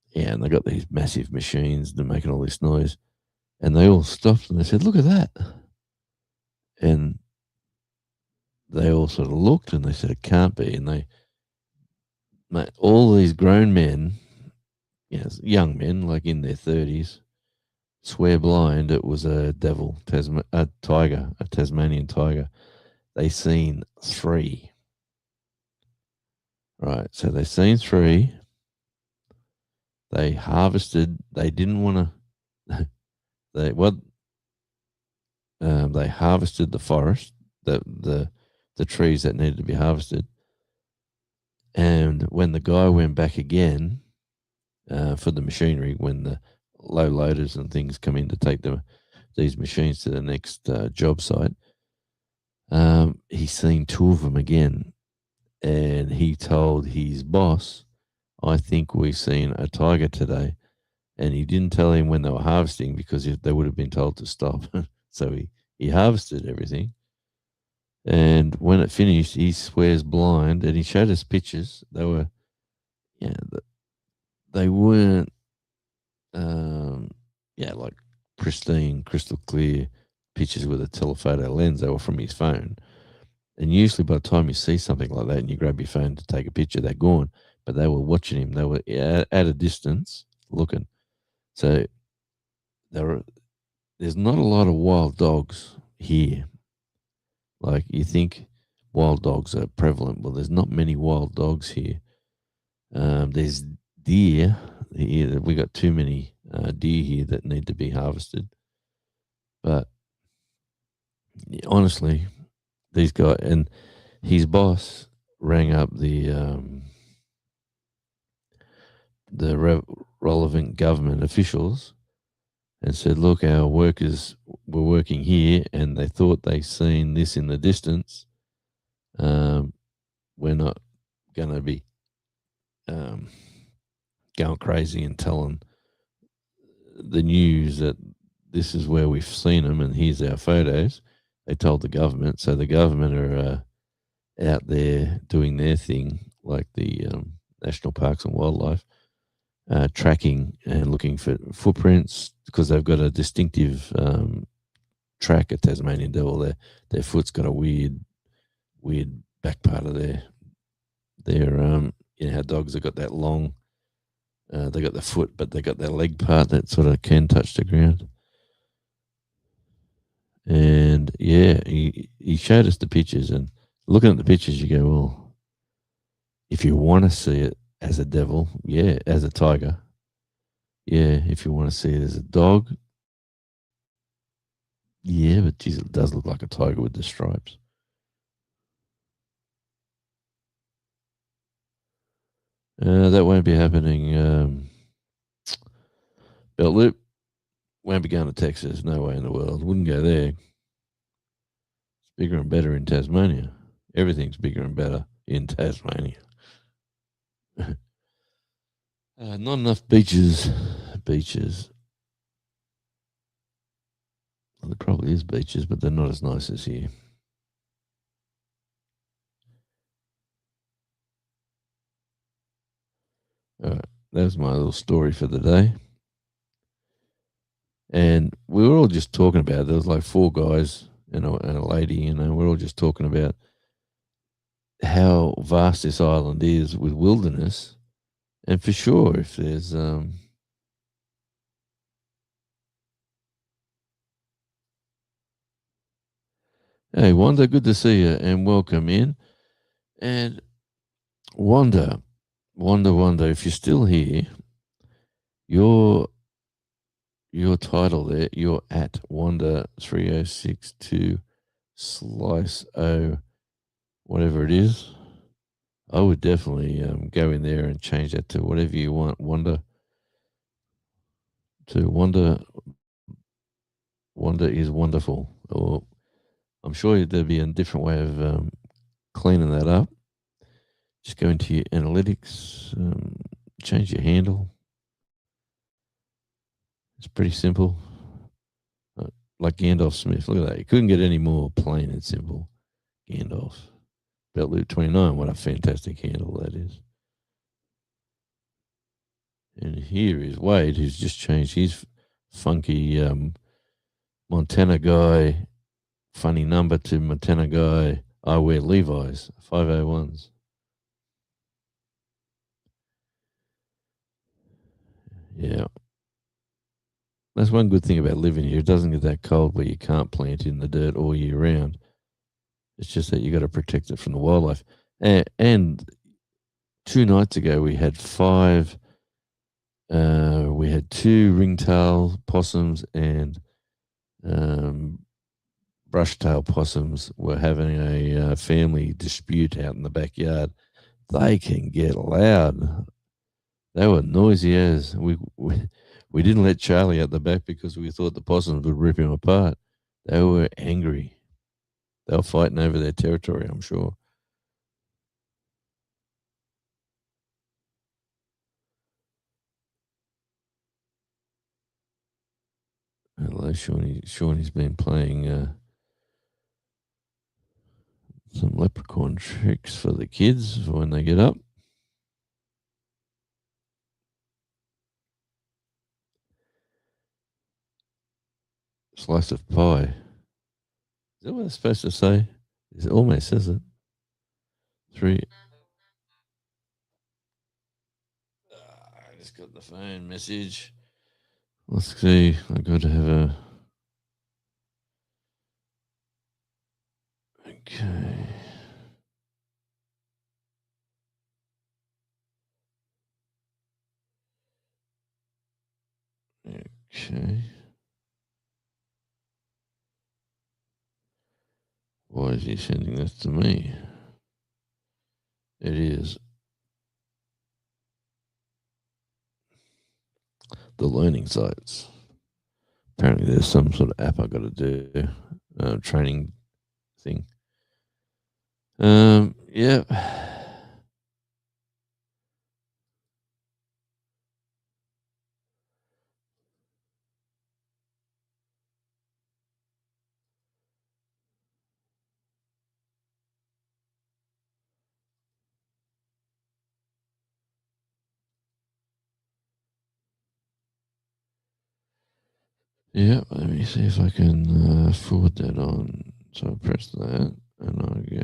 Yeah, and they got these massive machines. They're making all this noise. And they all stopped and they said, "Look at that." And they all sort of looked and they said, "It can't be." And all these grown men, young men, like in their 30s, swear blind it was a devil, a Tasmanian tiger. They seen 3. Right, so they seen 3. They harvested. They didn't want to. They harvested the forest, the trees that needed to be harvested. And when the guy went back again for the machinery, when the low loaders and things come in to take these machines to the next job site, he's seen 2 of them again, and he told his boss, "I think we've seen a tiger today." And he didn't tell him when they were harvesting, because they would have been told to stop. So he harvested everything. And when it finished, he swears blind, and he showed us pictures. They were, they weren't, like pristine, crystal clear pictures with a telephoto lens. They were from his phone. And usually by the time you see something like that and you grab your phone to take a picture, they're gone. But they were watching him. They were at a distance looking. So there's not a lot of wild dogs here. Like you think wild dogs are prevalent. Well, there's not many wild dogs here. There's deer. We got too many deer here that need to be harvested. But honestly, these guys and his boss rang up the relevant government officials and said, "Look, our workers were working here, and they thought they seen this in the distance. We're not going to be going crazy and telling the news that this is where we've seen them, and here's our photos." They told the government, so the government are out there doing their thing, like the National Parks and Wildlife, tracking and looking for footprints because they've got a distinctive track at Tasmanian Devil. Their foot's got a weird back part of their you know how dogs have got that long. They got the foot, but they got their leg part that sort of can touch the ground. And yeah, he showed us the pictures, and looking at the pictures, you go, well, if you want to see it as a devil, yeah, as a tiger, yeah. If you want to see it as a dog, yeah, but geez, it does look like a tiger with the stripes. That won't be happening. Belt Loop won't be going to Texas. No way in the world. Wouldn't go there. It's bigger and better in Tasmania. Everything's bigger and better in Tasmania. Not enough beaches. Beaches. Well, there probably is beaches, but they're not as nice as here. All right, that was my little story for the day. And we were all just talking about it. There was like four guys and a lady, you know, we're all just talking about how vast this island is with wilderness. And for sure, if there's hey Wanda, good to see you and welcome in. And Wanda, if you're still here, your title there, you're at Wanda 3062 slice O, whatever it is. I would definitely go in there and change that to whatever you want, Wanda. To Wanda, Wanda is wonderful. Or I'm sure there'd be a different way of cleaning that up. Just go into your analytics, change your handle. It's pretty simple. Like Gandalf Smith. Look at that. You couldn't get any more plain and simple. Gandalf. Belt Loop 29. What a fantastic handle that is. And here is Wade, who's just changed his funky Montana guy funny number to Montana guy. I wear Levi's 501s. Yeah. That's one good thing about living here. It doesn't get that cold where you can't plant in the dirt all year round. It's just that you got to protect it from the wildlife. And 2 nights ago, we had two ringtail possums and brushtail possums were having a family dispute out in the backyard. They can get loud. They were noisy as we didn't let Charlie out the back because we thought the possums would rip him apart. They were angry. They were fighting over their territory, I'm sure. Hello, Shawnee. Shawnee's been playing some leprechaun tricks for the kids for when they get up. Slice of pie. Is that what it's supposed to say? It almost says it. 3. I just got the phone message. Let's see. I got to have a. Okay. Okay. Why is he sending this to me? It is the learning sites. Apparently, there's some sort of app I got to do, training thing. Yeah. Yeah, let me see if I can forward that on. So I press that and I go.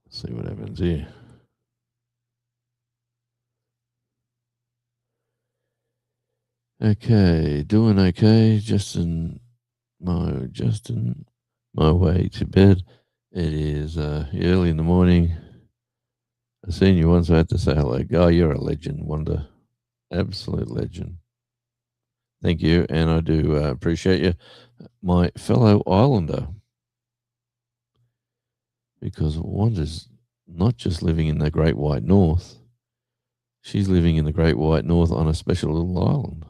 See what happens here. Okay, doing okay. Justin, my way to bed. It is early in the morning. I've seen you once. I had to say hello. Oh, you're a legend, Wanda. Absolute legend. Thank you, and I do appreciate you, my fellow Islander, because Wanda's not just living in the Great White North. She's living in the Great White North on a special little island.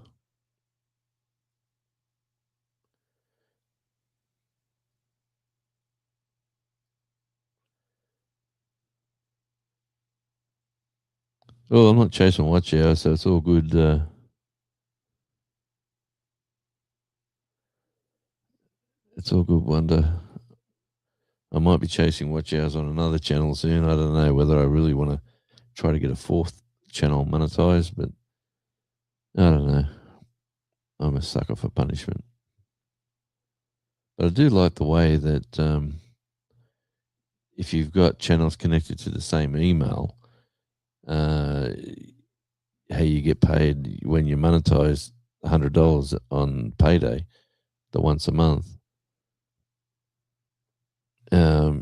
Well, I'm not chasing watch hours, so it's all good. It's all good, Wanda. I might be chasing watch hours on another channel soon. I don't know whether I really want to try to get a fourth channel monetized, but I don't know. I'm a sucker for punishment. But I do like the way that if you've got channels connected to the same email, how you get paid when you monetize $100 on payday, the once a month. Yeah,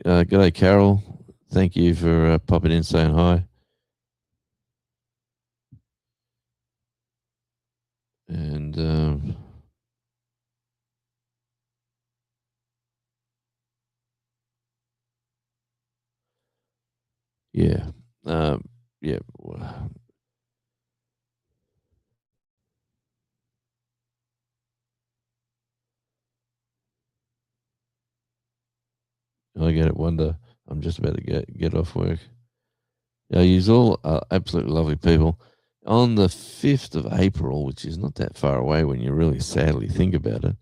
g'day, Carol. Thank you for popping in, saying hi. And yeah, yeah. I get it, Wonder. I'm just about to get off work. Yeah, you're all absolutely lovely people. On the 5th of April, which is not that far away when you really sadly think about it,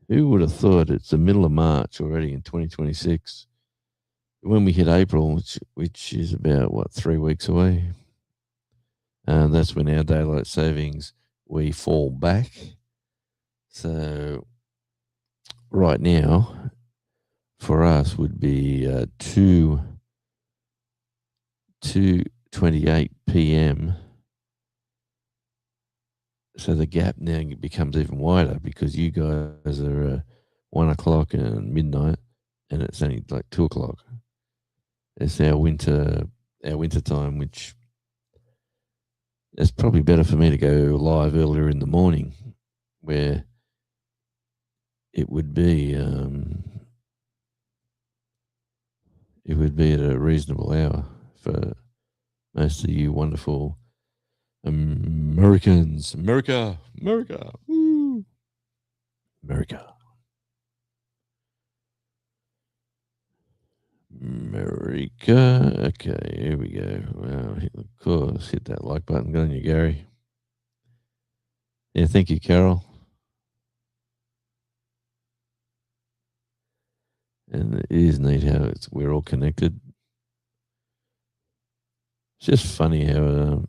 who would have thought it's the middle of March already in 2026? When we hit April, which is about, what, 3 weeks away, that's when our daylight savings, we fall back. So right now, for us, would be 2:28 p.m. So the gap now becomes even wider because you guys are 1 o'clock and midnight, and it's only like 2 o'clock. It's our winter time, which it's probably better for me to go live earlier in the morning, where it would be at a reasonable hour for most of you wonderful Americans. America, woo, America. America. Okay, here we go. Well, of course, hit that like button. Good on you, Gary. Yeah, thank you, Carol. And it is neat how we're all connected. It's just funny how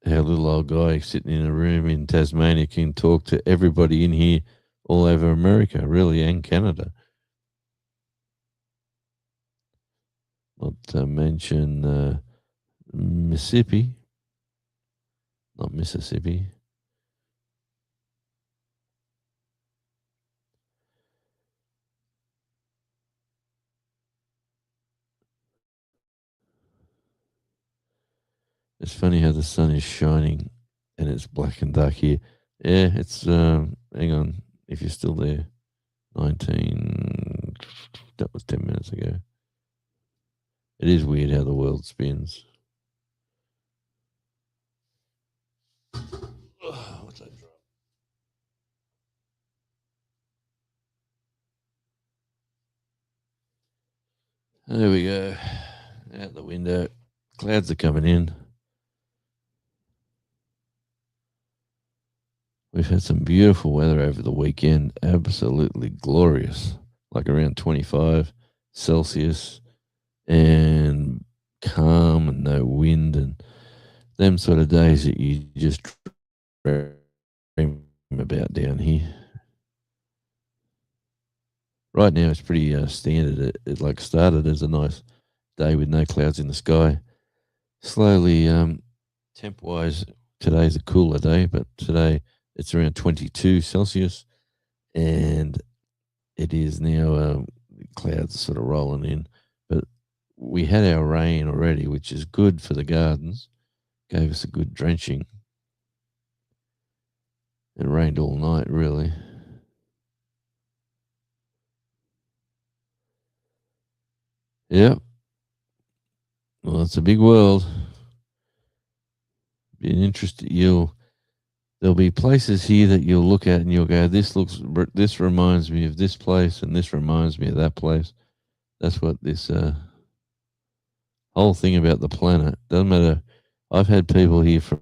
little old guy sitting in a room in Tasmania can talk to everybody in here all over America, really, and Canada. Not to mention Mississippi, not Mississippi. It's funny how the sun is shining and it's black and dark here. Yeah, it's hang on, if you're still there. 19 that was 10 minutes ago. It is weird how the world spins. What's that drop? There we go. Out the window. Clouds are coming in. We've had some beautiful weather over the weekend. Absolutely glorious. Like around 25 Celsius and calm and no wind and them sort of days that you just dream about down here. Right now it's pretty standard. It like started as a nice day with no clouds in the sky. Slowly, temp wise, today's a cooler day, but today it's around 22 Celsius, and it is now clouds sort of rolling in. But we had our rain already, which is good for the gardens. Gave us a good drenching. It rained all night, really. Yep. Well, it's a big world. Be an interest. There'll be places here that you'll look at and you'll go, this reminds me of this place, and this reminds me of that place. That's what this whole thing about the planet doesn't matter. I've had people here from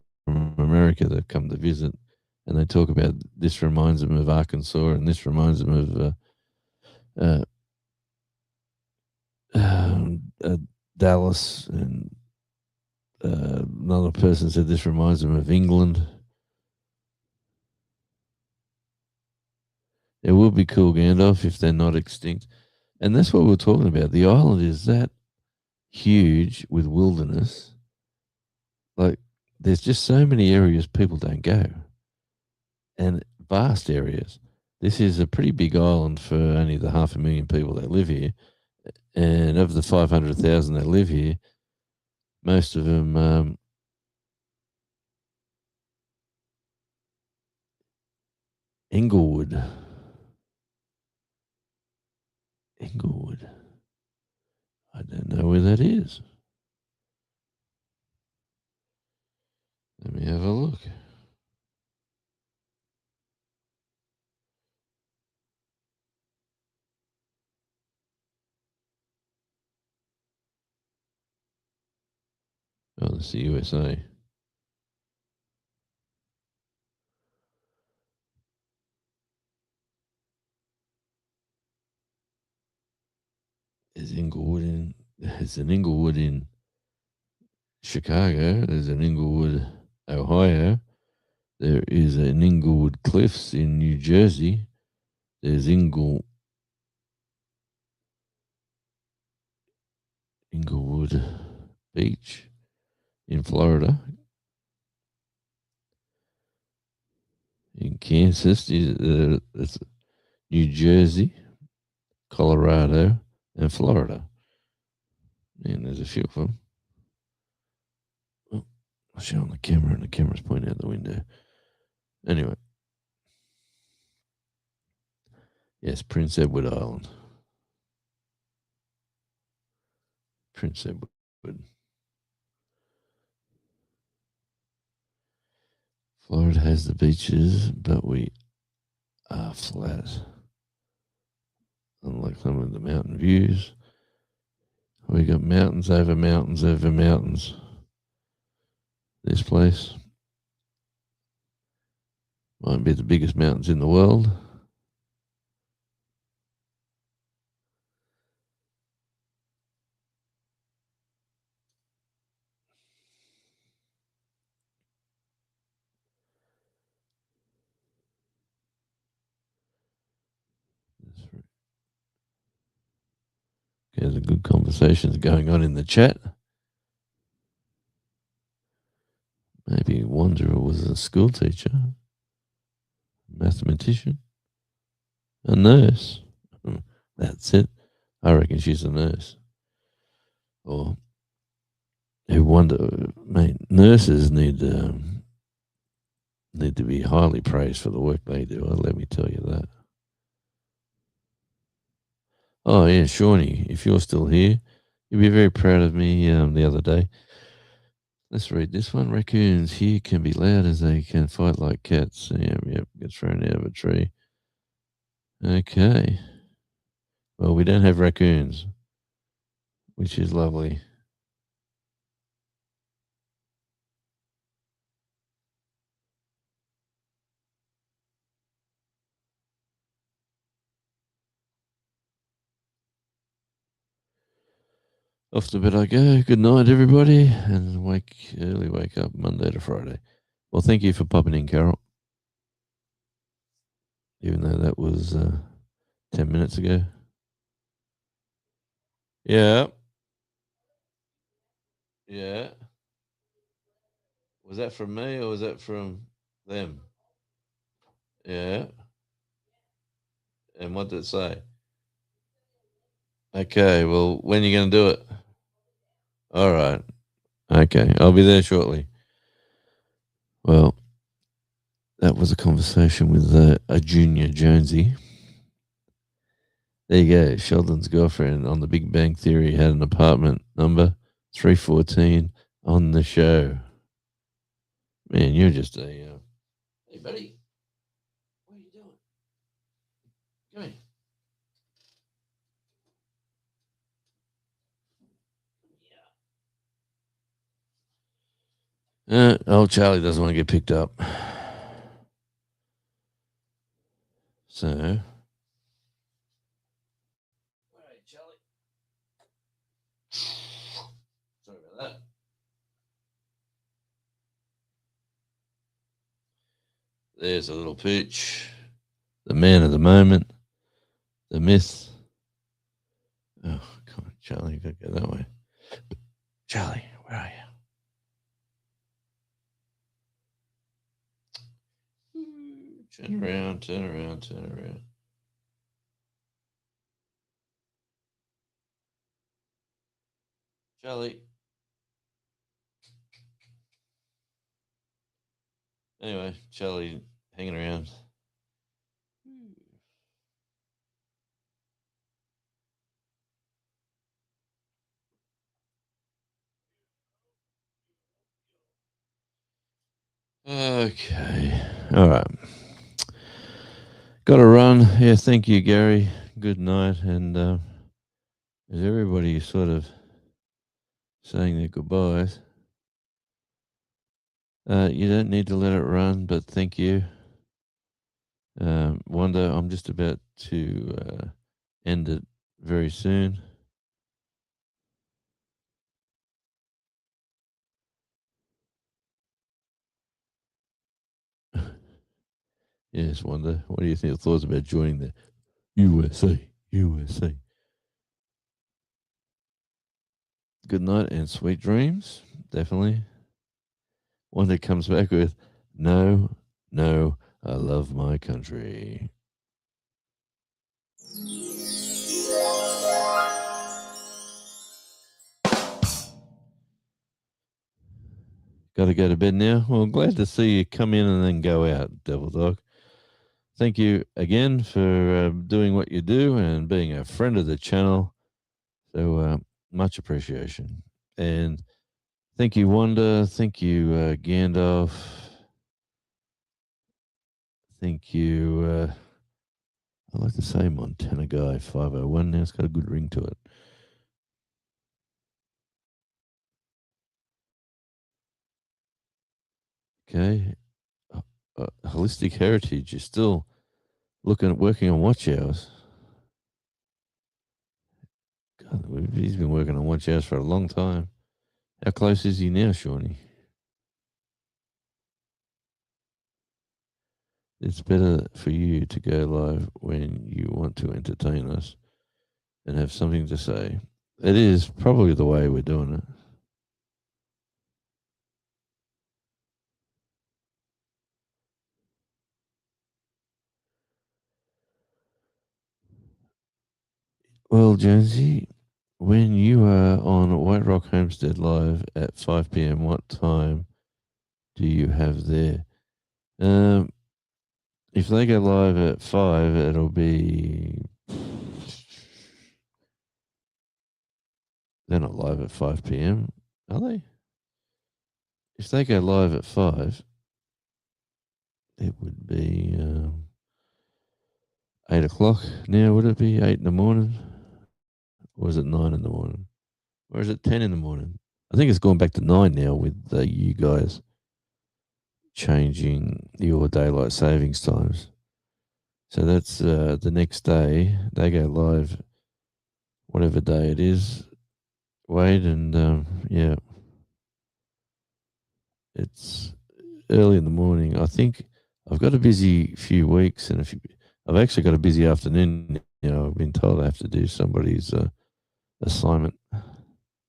America that come to visit, and they talk about this reminds them of Arkansas, and this reminds them of Dallas, and another person said this reminds them of England. It would be cool, Gandalf, if they're not extinct. And that's what we're talking about. The island is that huge with wilderness. Like, there's just so many areas people don't go, and vast areas. This is a pretty big island for only the 500,000 people that live here. And of the 500,000 that live here, most of them Inglewood. I don't know where that is. Let me have a look. Oh, that's the USA. There's an Inglewood in Chicago. There's an Inglewood, Ohio. There is an Inglewood Cliffs in New Jersey. There's Inglewood Beach in Florida. In Kansas, it's New Jersey, Colorado, and Florida. And there's a few of them. Oh, I'll show on the camera, and the camera's pointing out the window. Anyway. Yes, Prince Edward Island. Prince Edward. Florida has the beaches, but we are flat. unlike some of the mountain views. We got mountains over mountains over mountains. This place might be the biggest mountains in the world. There's a good conversations going on in the chat. Maybe Wanderer was a school teacher, mathematician, a nurse. That's it. I reckon she's a nurse. Or who wonder, mate, nurses need to be highly praised for the work they do. Let me tell you that. Oh yeah, Shawnee, if you're still here, you'll be very proud of me. The other day. Let's read this one. Raccoons here can be loud as they can fight like cats. Yep, get thrown out of a tree. Okay. Well, we don't have raccoons, which is lovely. Off to bed I go. Good night, everybody, and early wake up Monday to Friday. Well, thank you for popping in, Carol. Even though that was 10 minutes ago. Yeah. Yeah. Was that from me or was that from them? Yeah. And what did it say? Okay, well, when are you going to do it? All right. Okay, I'll be there shortly. Well, that was a conversation with a junior Jonesy. There you go. Sheldon's girlfriend on The Big Bang Theory had an apartment number 314 on the show. Man, you're just a... Hey, buddy. What are you doing? Come here. Old Charlie doesn't want to get picked up. So... All right, Charlie. Sorry about that. There's a little pooch. The man of the moment. The myth. Oh, come on, Charlie. You got to go that way. Charlie, where are you? Turn around, turn around, turn around. Charlie. Anyway, Charlie hanging around. Okay. All right. Got to run. Yeah, thank you, Gary. Good night. And is everybody sort of saying their goodbyes? You don't need to let it run, but thank you. Wanda, I'm just about to end it very soon. Yes, Wanda. What do you think? Thoughts about joining the USA? USA. Good night and sweet dreams. Definitely. Wanda comes back with, no, I love my country. Got to go to bed now. Well, glad to see you come in and then go out, Devil Dog. Thank you again for doing what you do and being a friend of the channel. So much appreciation. And thank you, Wanda. Thank you, Gandalf. Thank you, I like to say Montana Guy 501 now. It's got a good ring to it. Okay. Holistic Heritage is still working on watch hours. God, he's been working on watch hours for a long time. How close is he now, Shawnee? It's better for you to go live when you want to entertain us and have something to say. It is probably the way we're doing it. Well, Jonesy, when you are on White Rock Homestead Live at 5 p.m., what time do you have there? If they go live at 5, it'll be. They're not live at 5 p.m., are they? If they go live at 5, it would be 8 o'clock. Now, would it be 8 in the morning? Or is it 9 in the morning? Or is it 10 in the morning? I think it's gone back to 9 now with you guys changing your daylight savings times. So that's the next day. They go live, whatever day it is. Wade, and yeah, it's early in the morning. I think I've got a busy few weeks, and I've actually got a busy afternoon. I've been told I have to do somebody's assignment.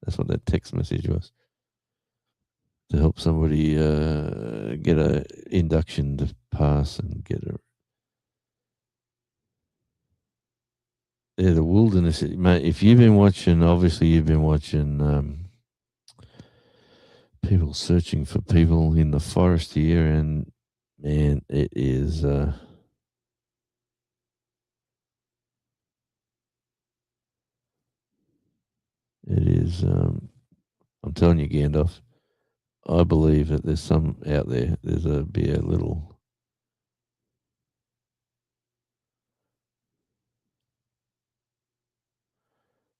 That's what that text message was, to help somebody get a induction to pass and get a. Yeah, the wilderness, mate. If you've been watching, obviously you've been watching people searching for people in the forest here, and man, it is. It is. I'm telling you, Gandalf. I believe that there's some out there. There's be a little.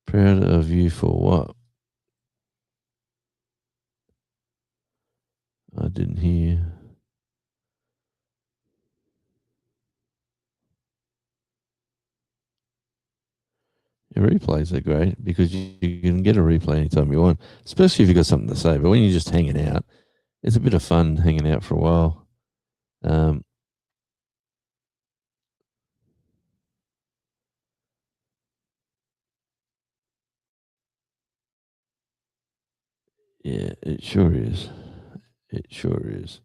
Proud of you for what? I didn't hear. Your replays are great because you can get a replay anytime you want, especially if you've got something to say. But when you're just hanging out, it's a bit of fun hanging out for a while. Yeah, it sure is. It sure is.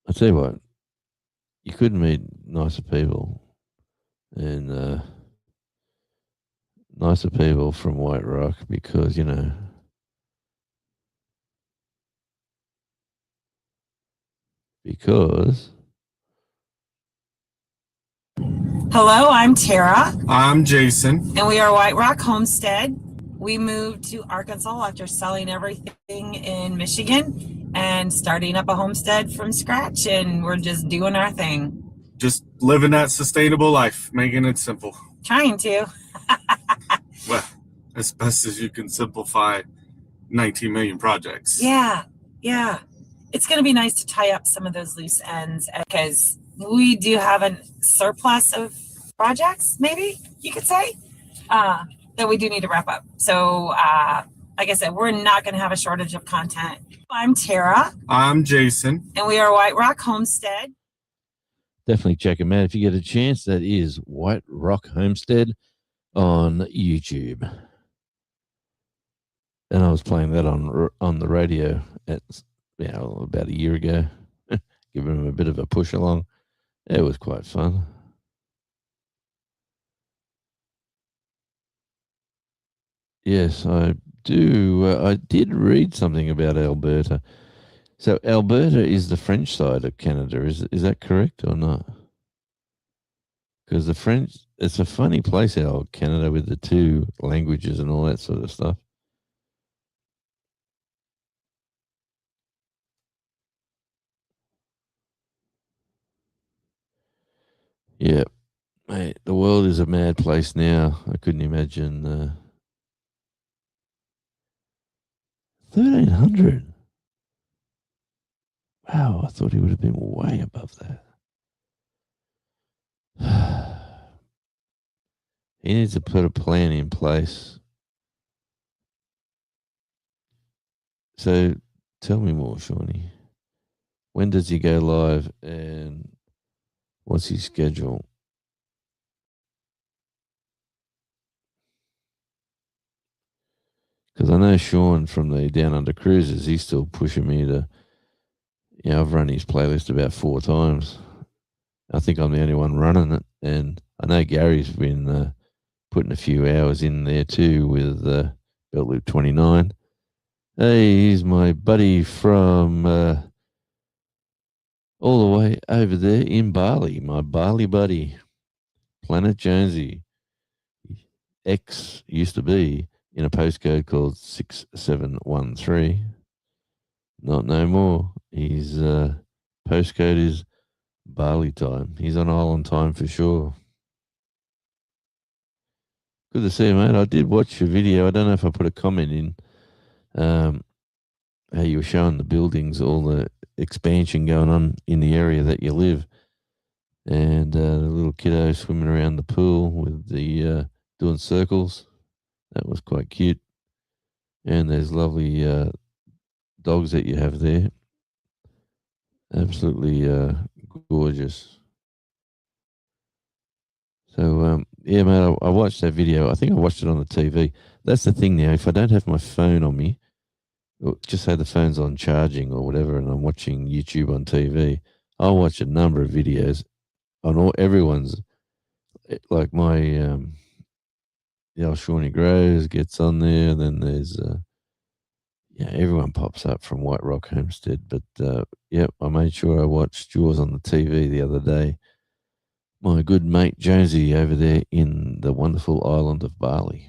I tell you what, you could meet nicer people, and nicer people from White Rock because because Hello, I'm Tara. I'm Jason. And we are White Rock Homestead. We moved to Arkansas after selling everything in Michigan and starting up a homestead from scratch, and we're just doing our thing. Just living that sustainable life, making it simple. Trying to. Well, as best as you can simplify 19 million projects. Yeah. It's going to be nice to tie up some of those loose ends because we do have a surplus of projects, maybe you could say, that we do need to wrap up. So, like I said, we're not going to have a shortage of content. I'm Tara. I'm Jason. And we are White Rock Homestead. Definitely check them out if you get a chance. That is White Rock Homestead on YouTube. And I was playing that on the radio at about a year ago, giving them a bit of a push along. It was quite fun. Yes, I do. I did read something about Alberta. So Alberta is the French side of Canada. Is that correct or not? Because the French, it's a funny place, Canada, with the two languages and all that sort of stuff. Yeah, mate, the world is a mad place now. I couldn't imagine 1,300. Wow, I thought he would have been way above that. He needs to put a plan in place. So tell me more, Shawnee. When does he go live and what's his schedule? Because I know Sean from the Down Under Cruises, he's still pushing me to, I've run his playlist about 4 times. I think I'm the only one running it. And I know Gary's been putting a few hours in there too with Belt Loop 29. Hey, he's my buddy from all the way over there in Bali, my Bali buddy, Planet Jonesy. X used to be in a postcode called 6713. Not no more. His postcode is Bali time. He's on island time for sure. Good to see you, mate. I did watch your video. I don't know if I put a comment in how you were showing the buildings, all the expansion going on in the area that you live, and the little kiddo swimming around the pool with the doing circles. That was quite cute. And there's lovely dogs that you have there. Absolutely gorgeous. So, yeah, mate, I watched that video. I think I watched it on the TV. That's the thing now. If I don't have my phone on me, or just say the phone's on charging or whatever, and I'm watching YouTube on TV, I'll watch a number of videos on everyone's. Like my, Shawnee Grows gets on there. Then there's, everyone pops up from White Rock Homestead. But, I made sure I watched yours on the TV the other day. My good mate Jonesy over there in the wonderful island of Bali.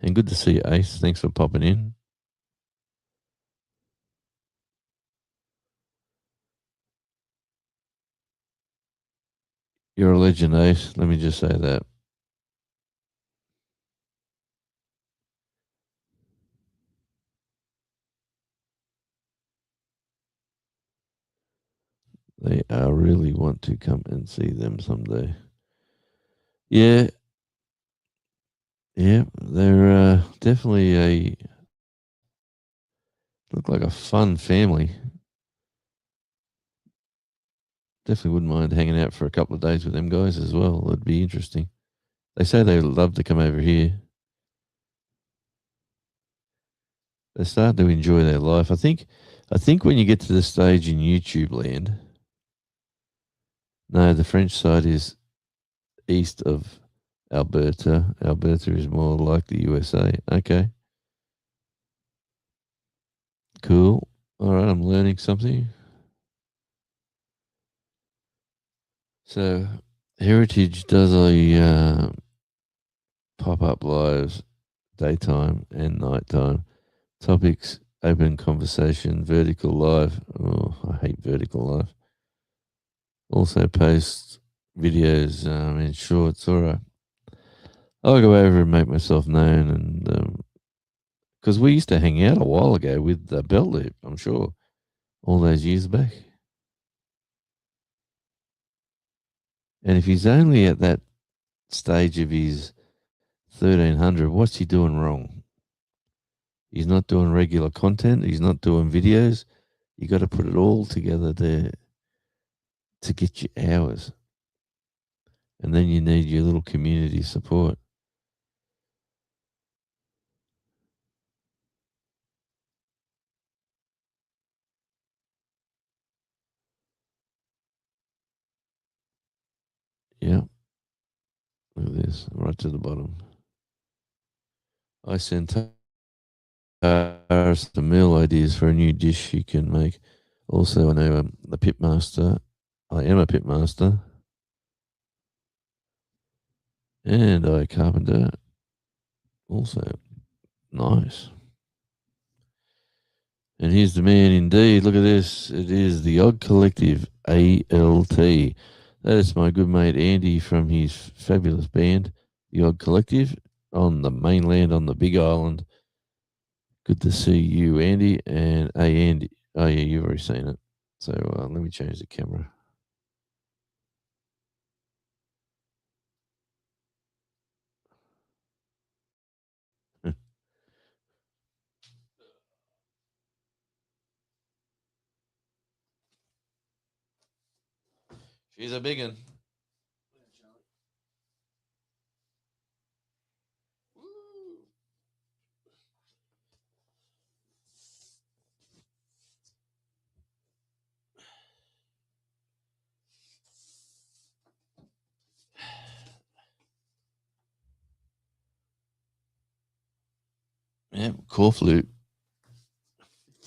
And good to see you, Ace. Thanks for popping in. You're a legend, Ace. Let me just say that. I really want to come and see them someday. Yeah. Yeah, they're definitely look like a fun family. Definitely wouldn't mind hanging out for a couple of days with them guys as well. It'd be interesting. They say they love to come over here. They start to enjoy their life. I think when you get to the stage in YouTube land, no, the French side is east of Alberta. Alberta is more like the USA. Okay. Cool. All right, I'm learning something. So, Heritage does a pop-up lives daytime and nighttime. Topics, open conversation, vertical live. Oh, I hate vertical live. Also post videos in shorts. All right. I'll go over and make myself known, and because we used to hang out a while ago with the Belt Loop, I'm sure, all those years back. And if he's only at that stage of his 1,300, what's he doing wrong? He's not doing regular content. He's not doing videos. You got to put it all together there to get your hours. And then you need your little community support. Yeah. Look at this, right to the bottom. I sent Tara some meal ideas for a new dish you can make. Also, I know the pitmaster. I am a pitmaster. And I carpenter. Also, nice. And here's the man indeed. Look at this. It is the Odd Collective ALT. That is my good mate Andy from his fabulous band, the Odd Collective, on the mainland on the Big Island. Good to see you, Andy. And hey, Andy. Oh, yeah, you've already seen it. So let me change the camera. She's a big one. Yeah, core flute.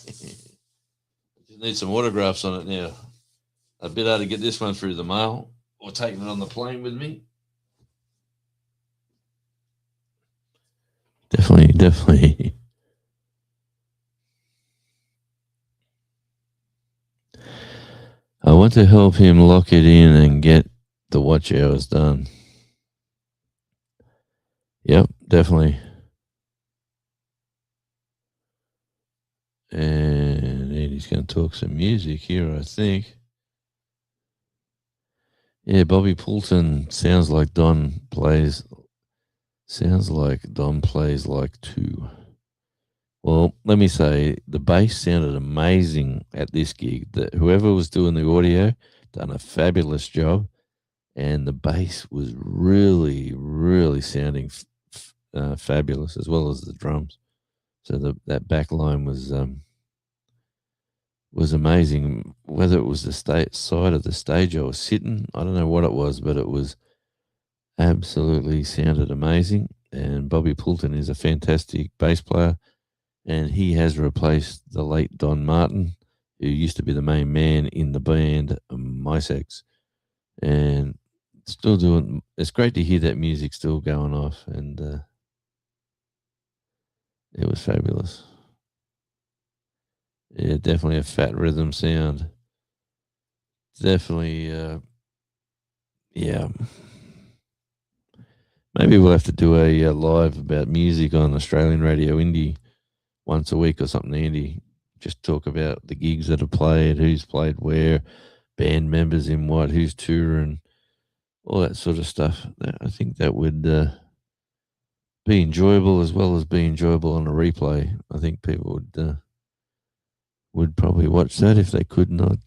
Just need some autographs on it now. I bet how to get this one through the mail or taking it on the plane with me. Definitely. I want to help him lock it in and get the watch hours done. Yep, definitely. And Andy's going to talk some music here, I think. Yeah, Bobby Poulton sounds like Don plays like two. Well, let me say the bass sounded amazing at this gig. That whoever was doing the audio done a fabulous job, and the bass was really sounding fabulous, as well as the drums. So that back line was amazing. Whether it was the side of the stage I was sitting, I don't know what it was, but it was absolutely sounded amazing. And Bobby Poulton is a fantastic bass player, and he has replaced the late Don Martin, who used to be the main man in the band Mysex, and still doing. It's great to hear that music still going off, and it was fabulous. Yeah, definitely a fat rhythm sound. Definitely, yeah. Maybe we'll have to do a live about music on Australian Radio Indie once a week or something, Andy. Just talk about the gigs that have played, who's played where, band members in what, who's touring, all that sort of stuff. I think that would be enjoyable, as well as be enjoyable on a replay. I think people would probably watch that if they could not.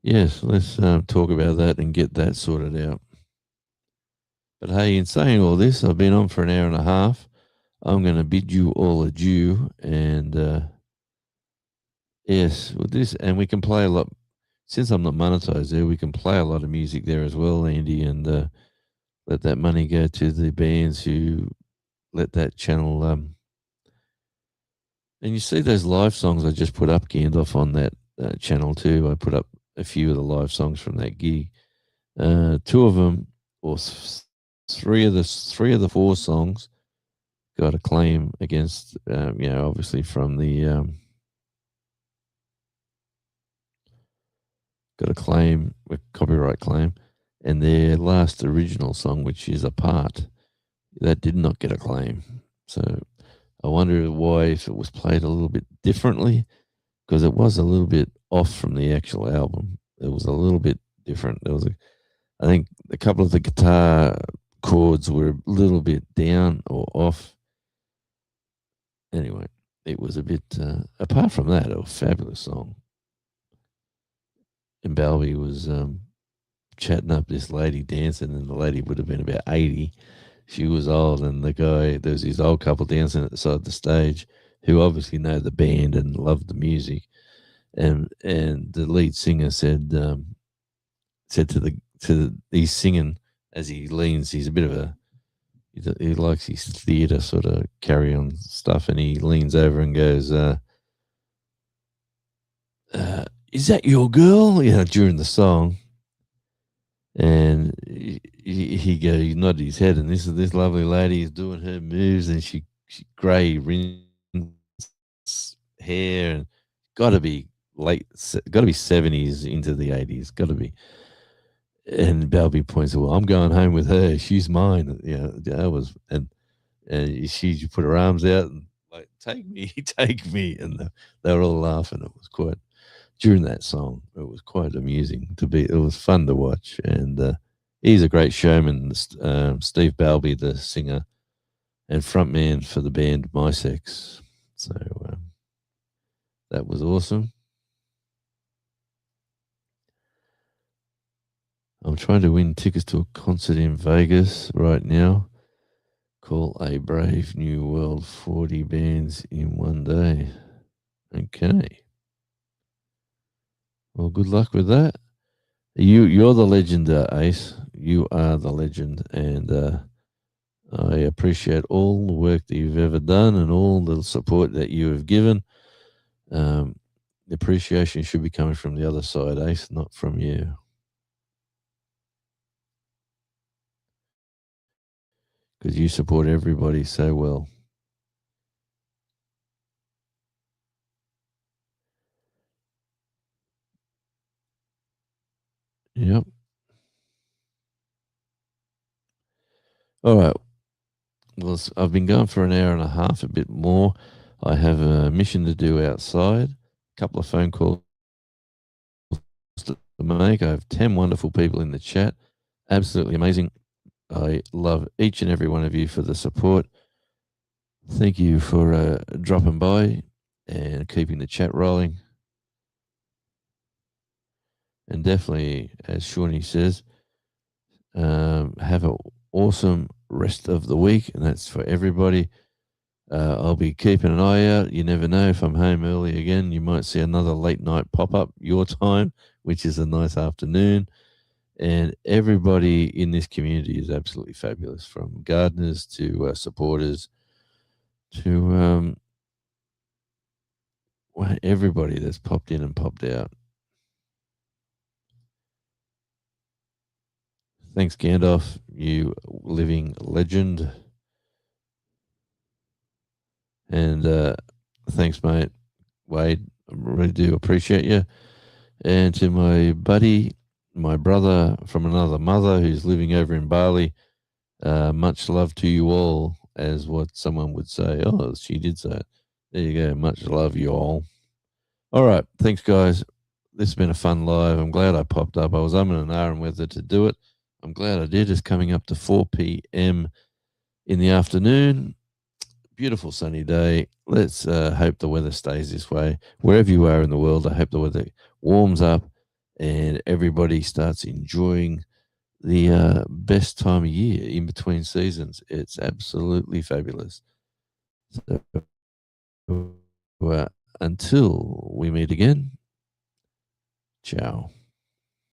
Yes, let's talk about that and get that sorted out. But hey, in saying all this, I've been on for an hour and a half. I'm going to bid you all adieu. And yes, with this, and we can play a lot. Since I'm not monetized there, we can play a lot of music there as well, Andy, and let that money go to the bands who let that channel. And you see those live songs I just put up, Gandalf, on that channel too. I put up a few of the live songs from that gig. Two of them, or three of the four songs, got a claim against, obviously from the got a copyright claim, and their last original song, which is Apart, that did not get a claim. So I wonder why, if it was played a little bit differently, because it was a little bit off from the actual album. It was a little bit different. I think a couple of the guitar chords were a little bit down or off. Anyway, it was a bit, apart from that, a fabulous song. And Balby was chatting up this lady dancing, and the lady would have been about 80. She was old, and there was this old couple dancing at the side of the stage who obviously know the band and love the music. And the lead singer said he's singing as he leans. He's a bit of he likes his theatre sort of carry on stuff, and he leans over and goes, is that your girl? During the song. And he nodded his head, and this lovely lady is doing her moves, and she grey rinse hair, and got to be got to be 70s into the 80s, got to be. And Balby points out, well, I'm going home with her. She's mine. That was, and she put her arms out and like, take me, take me. And they were all laughing. It was quite, during that song, it was quite amusing it was fun to watch. And he's a great showman, Steve Balby, the singer and frontman for the band My Sex. So that was awesome. I'm trying to win tickets to a concert in Vegas right now. Call a Brave New World, 40 bands in one day. Okay. Well, good luck with that. You're the legend, Ace. You are the legend, and I appreciate all the work that you've ever done and all the support that you have given. The appreciation should be coming from the other side, Ace, not from you. Because you support everybody so well. Yep. All right. Well, I've been going for an hour and a half, a bit more. I have a mission to do outside, a couple of phone calls to make. I have 10 wonderful people in the chat. Absolutely amazing. I love each and every one of you for the support. Thank you for dropping by and keeping the chat rolling. And definitely, as Shawnee says, have an awesome rest of the week, and that's for everybody. I'll be keeping an eye out. You never know, if I'm home early again, you might see another late night pop up your time, which is a nice afternoon. And everybody in this community is absolutely fabulous, from gardeners to supporters to everybody that's popped in and popped out. Thanks, Gandalf, you living legend. And thanks, mate, Wade. I really do appreciate you. And to my buddy, my brother from another mother who's living over in Bali, much love to you all, as what someone would say. Oh, she did say it. There you go. Much love, you all. All right. Thanks, guys. This has been a fun live. I'm glad I popped up. I was umming and ahhing whether to do it. I'm glad I did. It's coming up to 4 p.m. in the afternoon. Beautiful sunny day. Let's hope the weather stays this way. Wherever you are in the world, I hope the weather warms up and everybody starts enjoying the best time of year in between seasons. It's absolutely fabulous. So until we meet again, ciao.